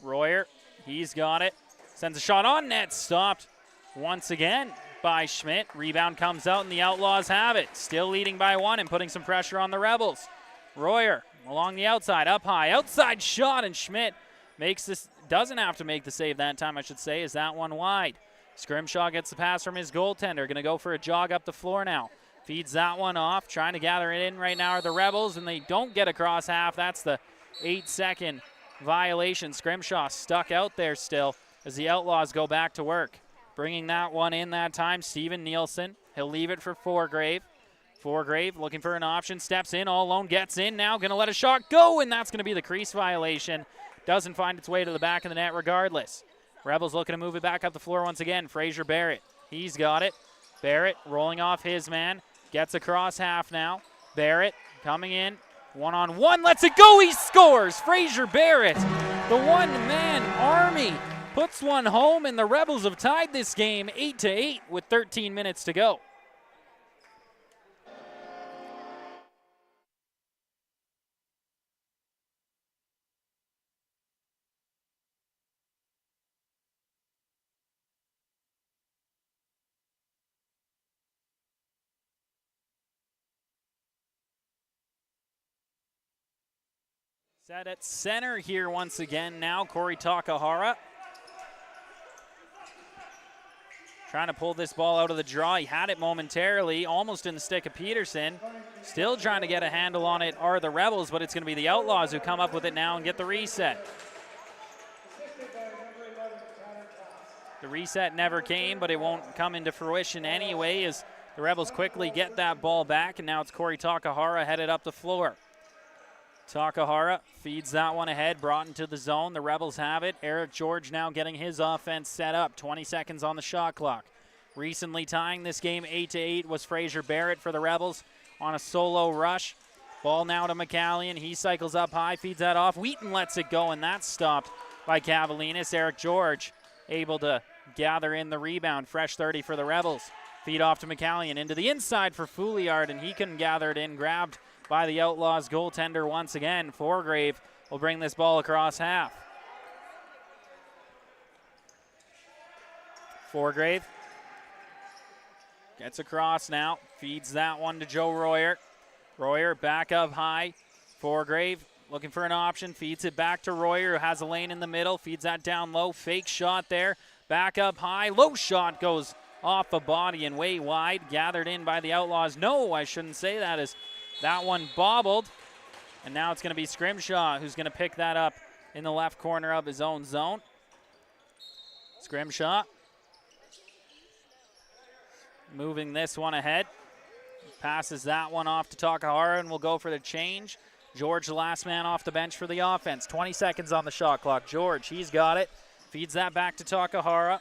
Royer, he's got it. Sends a shot on net, stopped once again by Schmidt. Rebound comes out and the Outlaws have it. Still leading by one and putting some pressure on the Rebels. Royer along the outside, up high, outside shot, and Schmidt makes this, doesn't have to make the save that time, I should say, is that one wide. Scrimshaw gets the pass from his goaltender. Going to go for a jog up the floor now. Feeds that one off. Trying to gather it in right now are the Rebels, and they don't get across half. That's the 8-second violation. Scrimshaw stuck out there still as the Outlaws go back to work. Bringing that one in that time, Steven Nielsen. He'll leave it for Forgrave. Forgrave looking for an option. Steps in all alone. Gets in now. Going to let a shot go, and that's going to be the crease violation. Doesn't find its way to the back of the net regardless. Rebels looking to move it back up the floor once again. Fraser Barrett, he's got it. Barrett rolling off his man. Gets across half now. Barrett coming in. One-on-one, lets it go, he scores! Fraser Barrett, the one-man army, puts one home, and the Rebels have tied this game 8-8 with 13 minutes to go. Set at center here once again now, Corey Takahara. Trying to pull this ball out of the draw. He had it momentarily, almost in the stick of Peterson. Still trying to get a handle on it are the Rebels, but it's going to be the Outlaws who come up with it now and get the reset. The reset never came, but it won't come into fruition anyway as the Rebels quickly get that ball back, and now it's Corey Takahara headed up the floor. Takahara feeds that one ahead, brought into the zone. The Rebels have it. Eric George now getting his offense set up. 20 seconds on the shot clock. Recently tying this game 8-8 was Fraser Barrett for the Rebels on a solo rush. Ball now to McCallion. He cycles up high, feeds that off. Wheaton lets it go, and that's stopped by Cavalinas. Eric George able to gather in the rebound. Fresh 30 for the Rebels. Feed off to McCallion into the inside for Fouliard, and he couldn't gather it in. Grabbed by the Outlaws goaltender once again. Forgrave will bring this ball across half. Forgrave gets across now, feeds that one to Joe Royer. Royer back up high. Forgrave looking for an option, feeds it back to Royer, who has a lane in the middle, feeds that down low, fake shot there. Back up high, low shot goes off a body and way wide, gathered in by the Outlaws. No, I shouldn't say that, as that one bobbled. And now it's going to be Scrimshaw who's going to pick that up in the left corner of his own zone. Scrimshaw moving this one ahead. Passes that one off to Takahara, and we'll go for the change. George, the last man off the bench for the offense. 20 seconds on the shot clock. George, he's got it. Feeds that back to Takahara.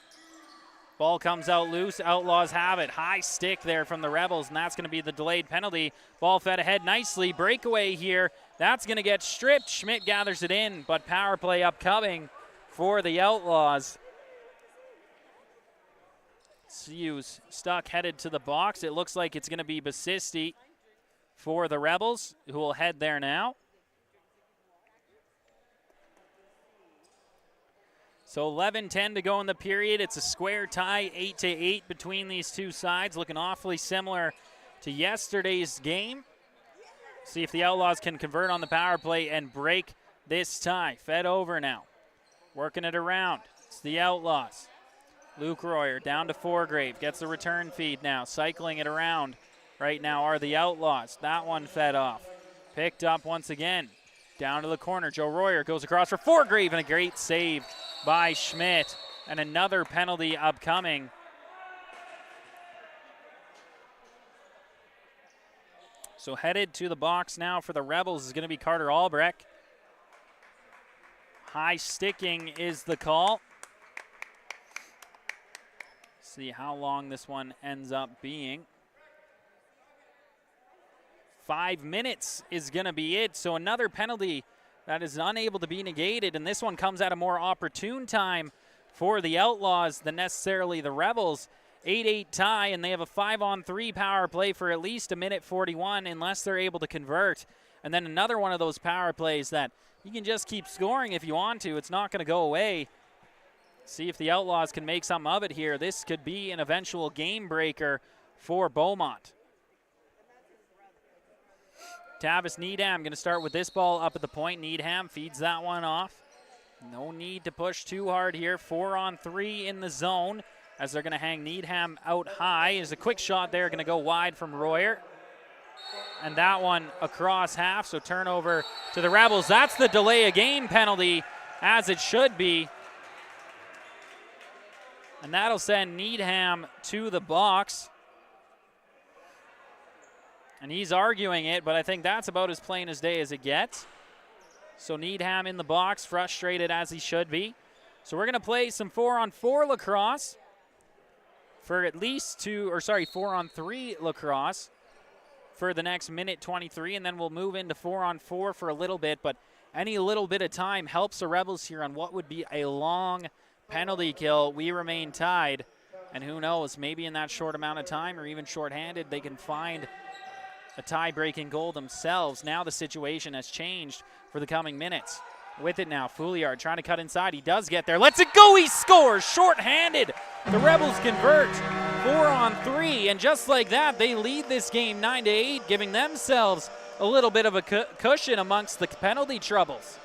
Ball comes out loose. Outlaws have it. High stick there from the Rebels, and that's going to be the delayed penalty. Ball fed ahead nicely. Breakaway here. That's going to get stripped. Schmidt gathers it in, but power play upcoming for the Outlaws. Siu's stuck, headed to the box. It looks like it's going to be Basisti for the Rebels, who will head there now. So 11-10 to go in the period. It's a square tie, 8-8 between these two sides, looking awfully similar to yesterday's game. See if the Outlaws can convert on the power play and break this tie. Fed over now. Working it around. It's the Outlaws. Luke Royer down to Foregrave. Gets the return feed now. Cycling it around right now are the Outlaws. That one fed off. Picked up once again. Down to the corner. Joe Royer goes across for Foregrave, and a great save by Schmidt. And another penalty upcoming. So headed to the box now for the Rebels is going to be Carter Albrecht. High sticking is the call. See how long this one ends up being. 5 minutes is going to be it. So another penalty that is unable to be negated, and this one comes at a more opportune time for the Outlaws than necessarily the Rebels. 8-8 tie, and they have a 5-on-3 power play for at least 1:41 unless they're able to convert. And then another one of those power plays that you can just keep scoring if you want to. It's not going to go away. See if the Outlaws can make something of it here. This could be an eventual game breaker for Beaumont. Tavis Needham going to start with this ball up at the point. Needham feeds that one off. No need to push too hard here. 4-on-3 in the zone as they're going to hang Needham out high. Is a quick shot there, going to go wide from Royer. And that one across half, so turnover to the Rebels. That's the delay of game penalty, as it should be. And that'll send Needham to the box. And he's arguing it, but I think that's about as plain as day as it gets. So Needham in the box, frustrated as he should be. So we're going to play some 4-on-4 lacrosse for at least 4-on-3 lacrosse for the next minute 23, and then we'll move into 4-on-4 for a little bit. But any little bit of time helps the Rebels here on what would be a long penalty kill. We remain tied, and who knows, maybe in that short amount of time or even shorthanded, they can find a tie-breaking goal themselves. Now the situation has changed for the coming minutes. With it now, Fouliard trying to cut inside. He does get there. Lets it go. He scores. Short-handed. The Rebels convert. 4-on-3, and just like that, they lead this game 9-8, giving themselves a little bit of a cushion amongst the penalty troubles.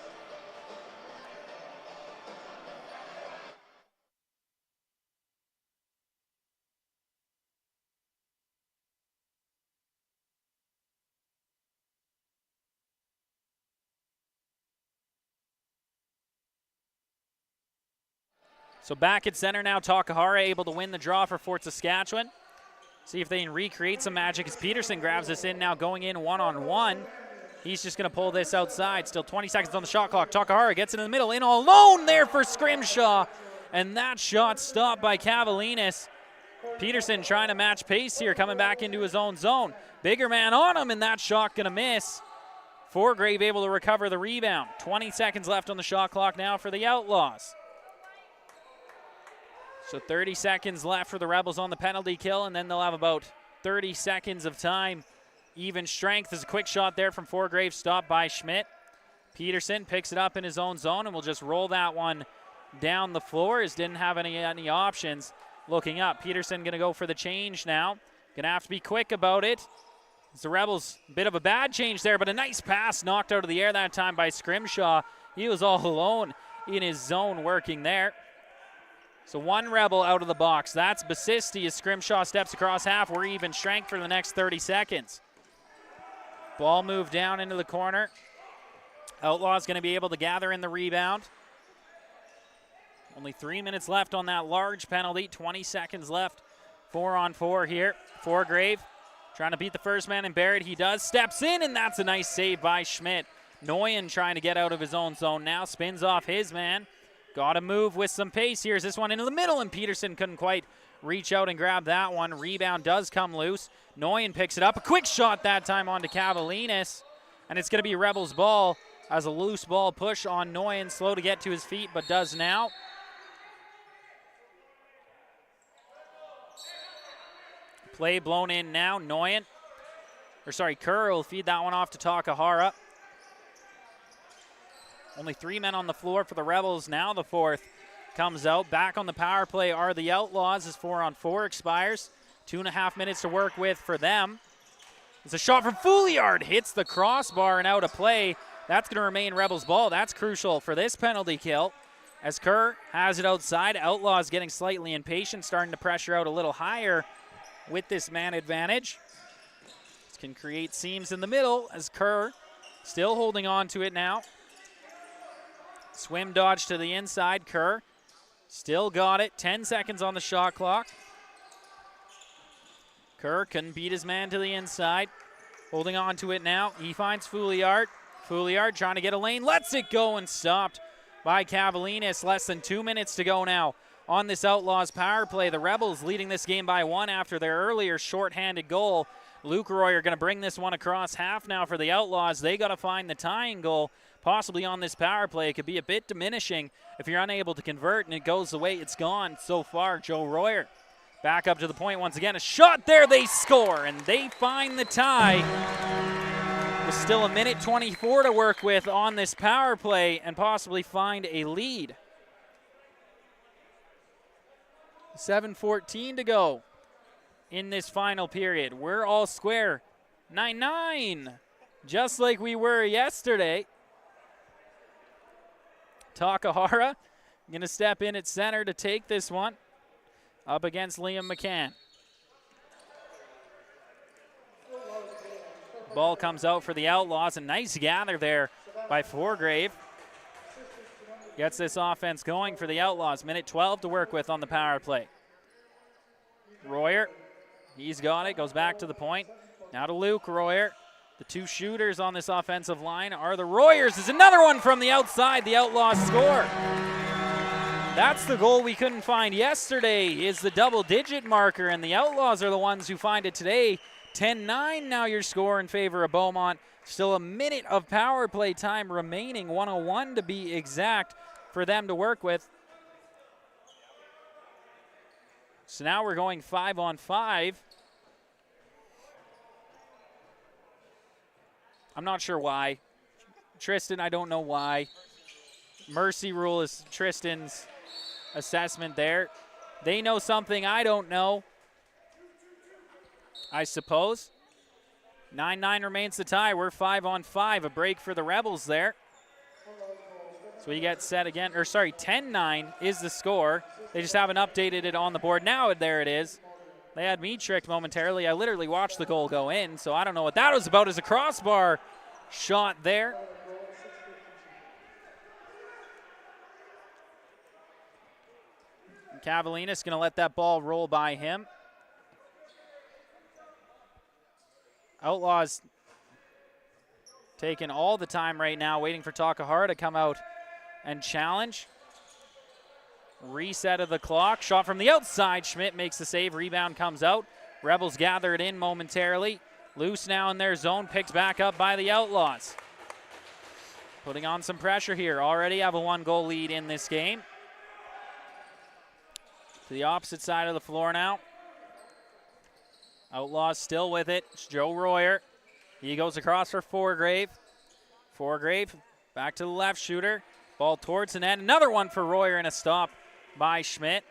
So back at center now, Takahara able to win the draw for Fort Saskatchewan. See if they can recreate some magic as Peterson grabs this in now, going in one-on-one. He's just going to pull this outside. Still 20 seconds on the shot clock. Takahara gets it in the middle, in all alone there for Scrimshaw. And that shot stopped by Cavalinas. Peterson trying to match pace here, coming back into his own zone. Bigger man on him, and that shot going to miss. Foregrave able to recover the rebound. 20 seconds left on the shot clock now for the Outlaws. So 30 seconds left for the Rebels on the penalty kill, and then they'll have about 30 seconds of time. Even strength is a quick shot there from Foregrave, stopped by Schmidt. Peterson picks it up in his own zone, and we'll just roll that one down the floor, as didn't have any options. Looking up, Peterson going to go for the change now. Going to have to be quick about it. It's the Rebels, a bit of a bad change there, but a nice pass knocked out of the air that time by Scrimshaw. He was all alone in his zone working there. So one Rebel out of the box. That's Basisti as Scrimshaw steps across half. We're even strength for the next 30 seconds. Ball moved down into the corner. Outlaws going to be able to gather in the rebound. Only 3 minutes left on that large penalty. 20 seconds left. 4-on-4 here. Foregrave trying to beat the first man and Barrett. He does. Steps in, and that's a nice save by Schmidt. Nguyen trying to get out of his own zone now. Spins off his man. Got to move with some pace. Here's this one into the middle, and Peterson couldn't quite reach out and grab that one. Rebound does come loose. Nguyen picks it up. A quick shot that time onto Cavalinas, and it's going to be Rebels' ball as a loose ball push on Nguyen. Slow to get to his feet, but does now. Play blown in now. Kerr will feed that one off to Takahara. Only 3 men on the floor for the Rebels. Now the fourth comes out. Back on the power play are the Outlaws as 4-on-4 expires. 2.5 minutes to work with for them. It's a shot from Fouliard. Hits the crossbar and out of play. That's going to remain Rebels' ball. That's crucial for this penalty kill. As Kerr has it outside. Outlaws getting slightly impatient, starting to pressure out a little higher with this man advantage. This can create seams in the middle as Kerr still holding on to it now. Swim dodge to the inside. Kerr still got it. 10 seconds on the shot clock. Kerr couldn't beat his man to the inside. Holding on to it now. He finds Fouliard. Fouliard trying to get a lane. Lets it go and stopped by Cavalinas. Less than 2 minutes to go now on this Outlaws power play. The Rebels leading this game by 1 after their earlier shorthanded goal. Luke Roy are going to bring this one across half now for the Outlaws. They got to find the tying goal. Possibly on this power play. It could be a bit diminishing if you're unable to convert and it goes the way it's gone so far. Joe Royer back up to the point once again. A shot there, they score, and they find the tie. With still 1:24 to work with on this power play and possibly find a lead. 7:14 to go in this final period. We're all square. 9-9, just like we were yesterday. Takahara going to step in at center to take this one up against Liam McCann. Ball comes out for the Outlaws. A nice gather there by Foregrave. Gets this offense going for the Outlaws. 1:12 to work with on the power play. Royer, he's got it, goes back to the point. Now to Luke Royer. The two shooters on this offensive line are the Royers. There's another one from the outside. The Outlaws score. That's the goal we couldn't find yesterday, is the double-digit marker, and the Outlaws are the ones who find it today. 10-9 now your score in favor of Beaumont. Still a minute of power play time remaining, 1:01 to be exact for them to work with. So now we're going 5-on-5. I'm not sure why. Tristan, I don't know why. Mercy rule is Tristan's assessment there. They know something I don't know, I suppose. 9-9 remains the tie. We're 5-on-5. A break for the Rebels there. So we get set again. 10-9 is the score. They just haven't updated it on the board. Now there it is. They had me tricked momentarily. I literally watched the goal go in, so I don't know what that was about. As a crossbar shot there. Cavalinas going to let that ball roll by him. Outlaws taking all the time right now, waiting for Takahara to come out and challenge. Reset of the clock. Shot from the outside. Schmidt makes the save. Rebound comes out. Rebels gather it in momentarily. Loose now in their zone. Picked back up by the Outlaws. Putting on some pressure here. Already have a 1-goal lead in this game. To the opposite side of the floor now. Outlaws still with it. It's Joe Royer. He goes across for Foregrave. Foregrave back to the left shooter. Ball towards the net. Another one for Royer and a stop by Schmidt.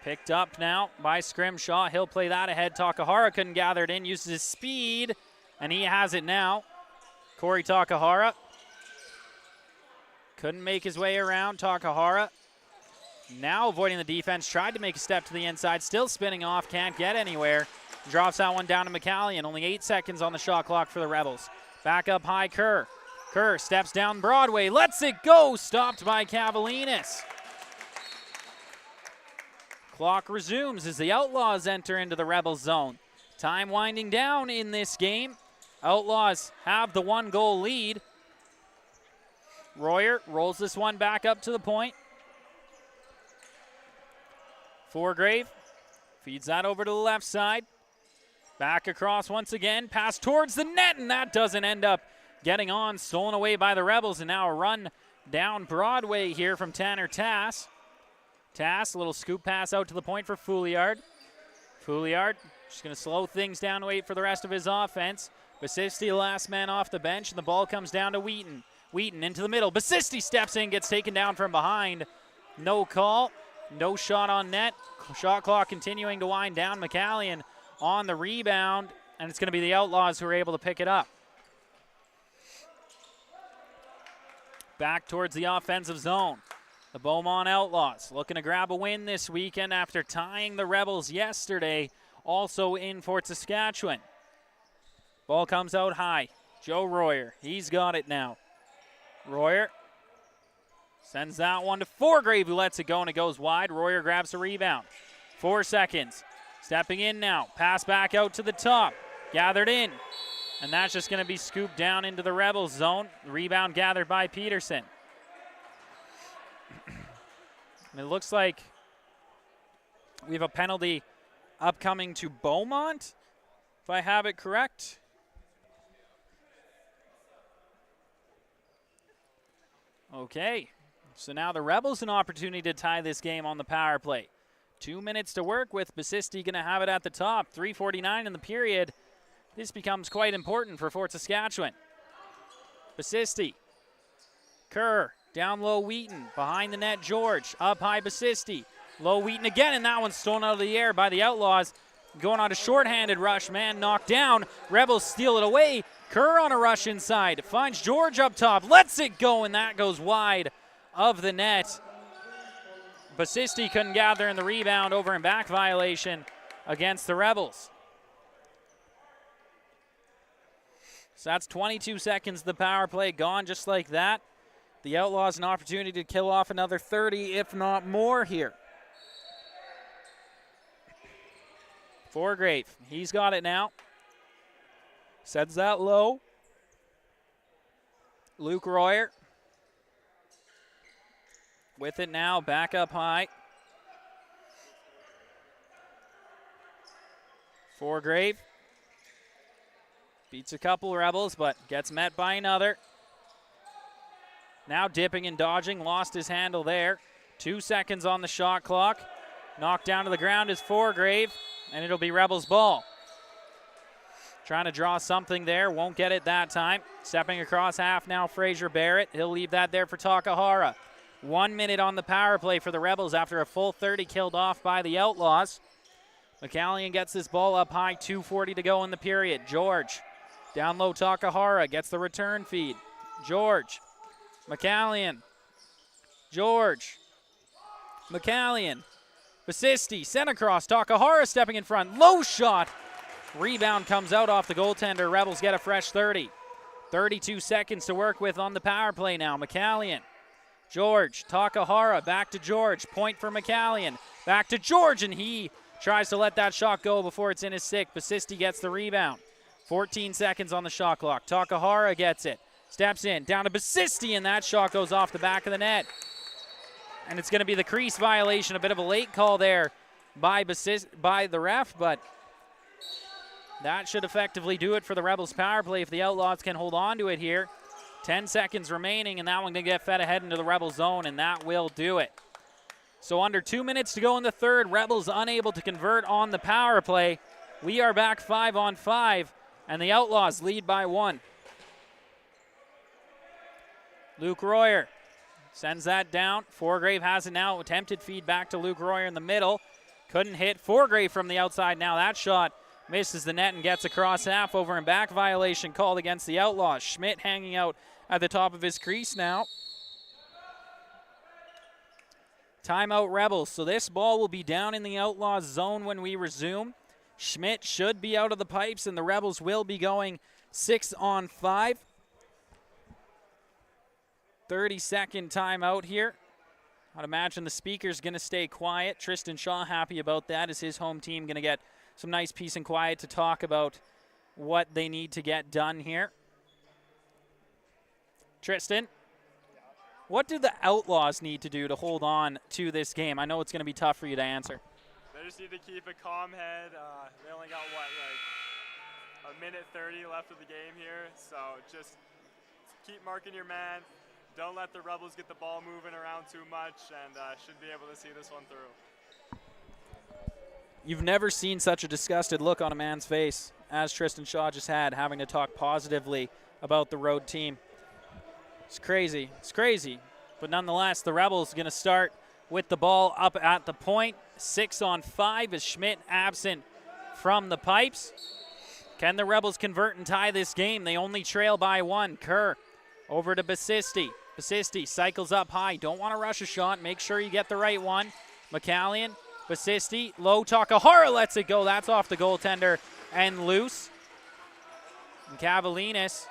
Picked up now by Scrimshaw. He'll play that ahead. Takahara couldn't gather it in. Uses his speed, and he has it now. Corey Takahara couldn't make his way around. Takahara Now avoiding the defense, tried to make a step to the inside, still spinning off, can't get anywhere. Drops that one down to McCallion. Only 8 seconds on the shot clock for the Rebels. Back up high, Kerr. Kerr steps down Broadway, lets it go, stopped by Cavalinas. Clock resumes as the Outlaws enter into the Rebels zone. Time winding down in this game. Outlaws have the 1-goal lead. Royer rolls this one back up to the point. Forgrave feeds that over to the left side. Back across once again, pass towards the net, and that doesn't end up getting on. Stolen away by the Rebels, and now a run down Broadway here from Tanner Tass. Tass, a little scoop pass out to the point for Fouliard. Fouliard just going to slow things down to wait for the rest of his offense. Basisti, last man off the bench, and the ball comes down to Wheaton. Wheaton into the middle. Basisti steps in, gets taken down from behind. No call, no shot on net. Shot clock continuing to wind down. McCallion on the rebound, and it's going to be the Outlaws who are able to pick it up. Back towards the offensive zone. The Beaumont Outlaws looking to grab a win this weekend after tying the Rebels yesterday, also in Fort Saskatchewan. Ball comes out high. Joe Royer, he's got it now. Royer sends that one to Forgrave, who lets it go, and it goes wide. Royer grabs the rebound. 4 seconds. Stepping in now. Pass back out to the top. Gathered in. And that's just going to be scooped down into the Rebels zone. Rebound gathered by Peterson. It looks like we have a penalty upcoming to Beaumont, if I have it correct. Okay, so now the Rebels an opportunity to tie this game on the power play. 2 minutes to work with. Basisti going to have it at the top. 3:49 in the period. This becomes quite important for Fort Saskatchewan. Basisti. Kerr. Down low Wheaton. Behind the net George. Up high Basisti. Low Wheaton again, and that one's stolen out of the air by the Outlaws. Going on a shorthanded rush. Man knocked down. Rebels steal it away. Kerr on a rush inside. Finds George up top. Lets it go, and that goes wide of the net. Basisti couldn't gather in the rebound. Over and back violation against the Rebels. So that's 22 seconds of the power play gone just like that. The Outlaws an opportunity to kill off another 30, if not more here. Forgrave, he's got it now. Sends that low. Luke Royer. With it now, back up high. Forgrave. Beats a couple Rebels, but gets met by another. Now dipping and dodging, lost his handle there. 2 seconds on the shot clock. Knocked down to the ground is Forgrave, and it'll be Rebels ball. Trying to draw something there, won't get it that time. Stepping across half now, Fraser Barrett. He'll leave that there for Takahara. 1 minute on the power play for the Rebels after a full 30 killed off by the Outlaws. McCallion gets this ball up high, 2:40 to go in the period. George, down low Takahara, gets the return feed. George, McCallion, George, McCallion, Basisti, sent across, Takahara stepping in front, low shot. Rebound comes out off the goaltender. Rebels get a fresh 30. 32 seconds to work with on the power play now. McCallion, George, Takahara, back to George. Point for McCallion. Back to George, and he tries to let that shot go before it's in his stick. Basisti gets the rebound. 14 seconds on the shot clock. Takahara gets it. Steps in, down to Basisti, and that shot goes off the back of the net. And it's going to be the crease violation. A bit of a late call there by the ref, but that should effectively do it for the Rebels power play if the Outlaws can hold on to it here. 10 seconds remaining, and that one going to get fed ahead into the Rebels zone, and that will do it. So under 2 minutes to go in the third, Rebels unable to convert on the power play. We are back 5-on-5, and the Outlaws lead by 1. Luke Royer sends that down. Forgrave has it now. Attempted feed back to Luke Royer in the middle. Couldn't hit. Forgrave from the outside now. That shot misses the net and gets across half. Over and back violation called against the Outlaws. Schmidt hanging out at the top of his crease now. Timeout Rebels. So this ball will be down in the Outlaws zone when we resume. Schmidt should be out of the pipes, and the Rebels will be going 6-on-5. 30-second timeout here. I'd imagine the speaker's going to stay quiet. Tristan Shaw happy about that. Is his home team going to get some nice peace and quiet to talk about what they need to get done here? Tristan, what do the Outlaws need to do to hold on to this game? I know it's going to be tough for you to answer. They just need to keep a calm head. They only got, like a minute 30 left of the game here. So just keep marking your man. Don't let the Rebels get the ball moving around too much, and should be able to see this one through. You've never seen such a disgusted look on a man's face as Tristan Shaw just had, having to talk positively about the road team. It's crazy. It's crazy. But nonetheless, the Rebels going to start with the ball up at the point. 6-on-5 as Schmidt absent from the pipes. Can the Rebels convert and tie this game? They only trail by 1. Kerr over to Basisti. Basisti cycles up high. Don't want to rush a shot. Make sure you get the right one. McCallion, Basisti, low. Takahara lets it go. That's off the goaltender and loose. And Cavalinas.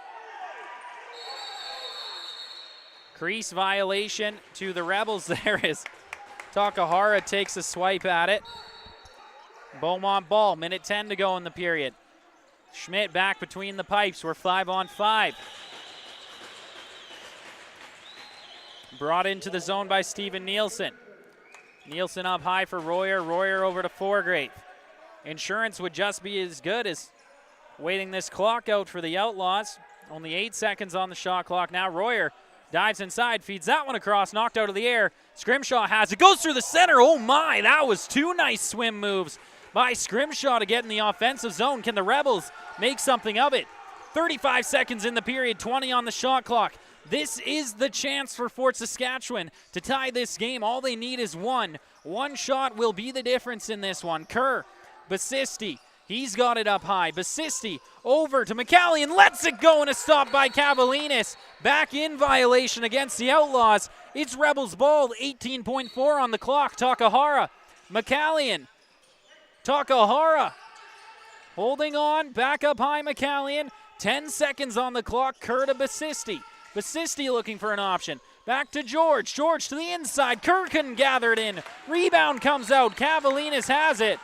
Crease violation to the Rebels. There is Takahara takes a swipe at it. Beaumont ball. Minute 10 to go in the period. Schmidt back between the pipes. We're 5-on-5. Brought into the zone by Steven Nielsen. Nielsen up high for Royer. Royer over to Forgrave. Insurance would just be as good as waiting this clock out for the Outlaws. Only 8 seconds on the shot clock now. Royer dives inside, feeds that one across, knocked out of the air. Scrimshaw has it, goes through the center. Oh my, that was 2 nice swim moves by Scrimshaw to get in the offensive zone. Can the Rebels make something of it? 35 seconds in the period, 20 on the shot clock. This is the chance for Fort Saskatchewan to tie this game. All they need is one. One shot will be the difference in this one. Kerr, Basisti, he's got it up high. Basisti over to McCallion, lets it go, and a stop by Cavalinas. Back in violation against the Outlaws. It's Rebels ball, 18.4 on the clock. Takahara, McCallion, Takahara holding on, back up high McCallion. 10 seconds on the clock. Kerr to Basisti. Basisti looking for an option. Back to George. George to the inside. Kerr couldn't gather it in. Rebound comes out. Cavalinas has it.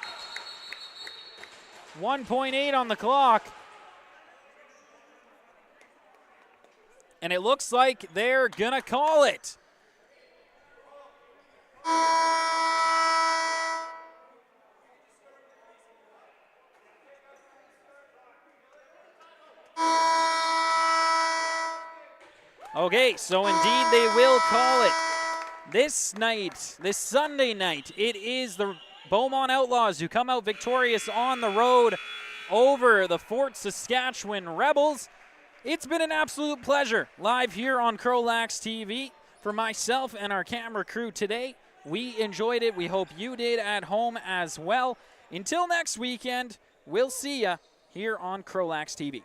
1.8 on the clock. And it looks like they're going to call it. Okay, so indeed they will call it. This night, this Sunday night, it is the Beaumont Outlaws who come out victorious on the road over the Fort Saskatchewan Rebels. It's been an absolute pleasure live here on CROW LAX TV. For myself and our camera crew today, we enjoyed it. We hope you did at home as well. Until next weekend, we'll see ya here on CROW LAX TV.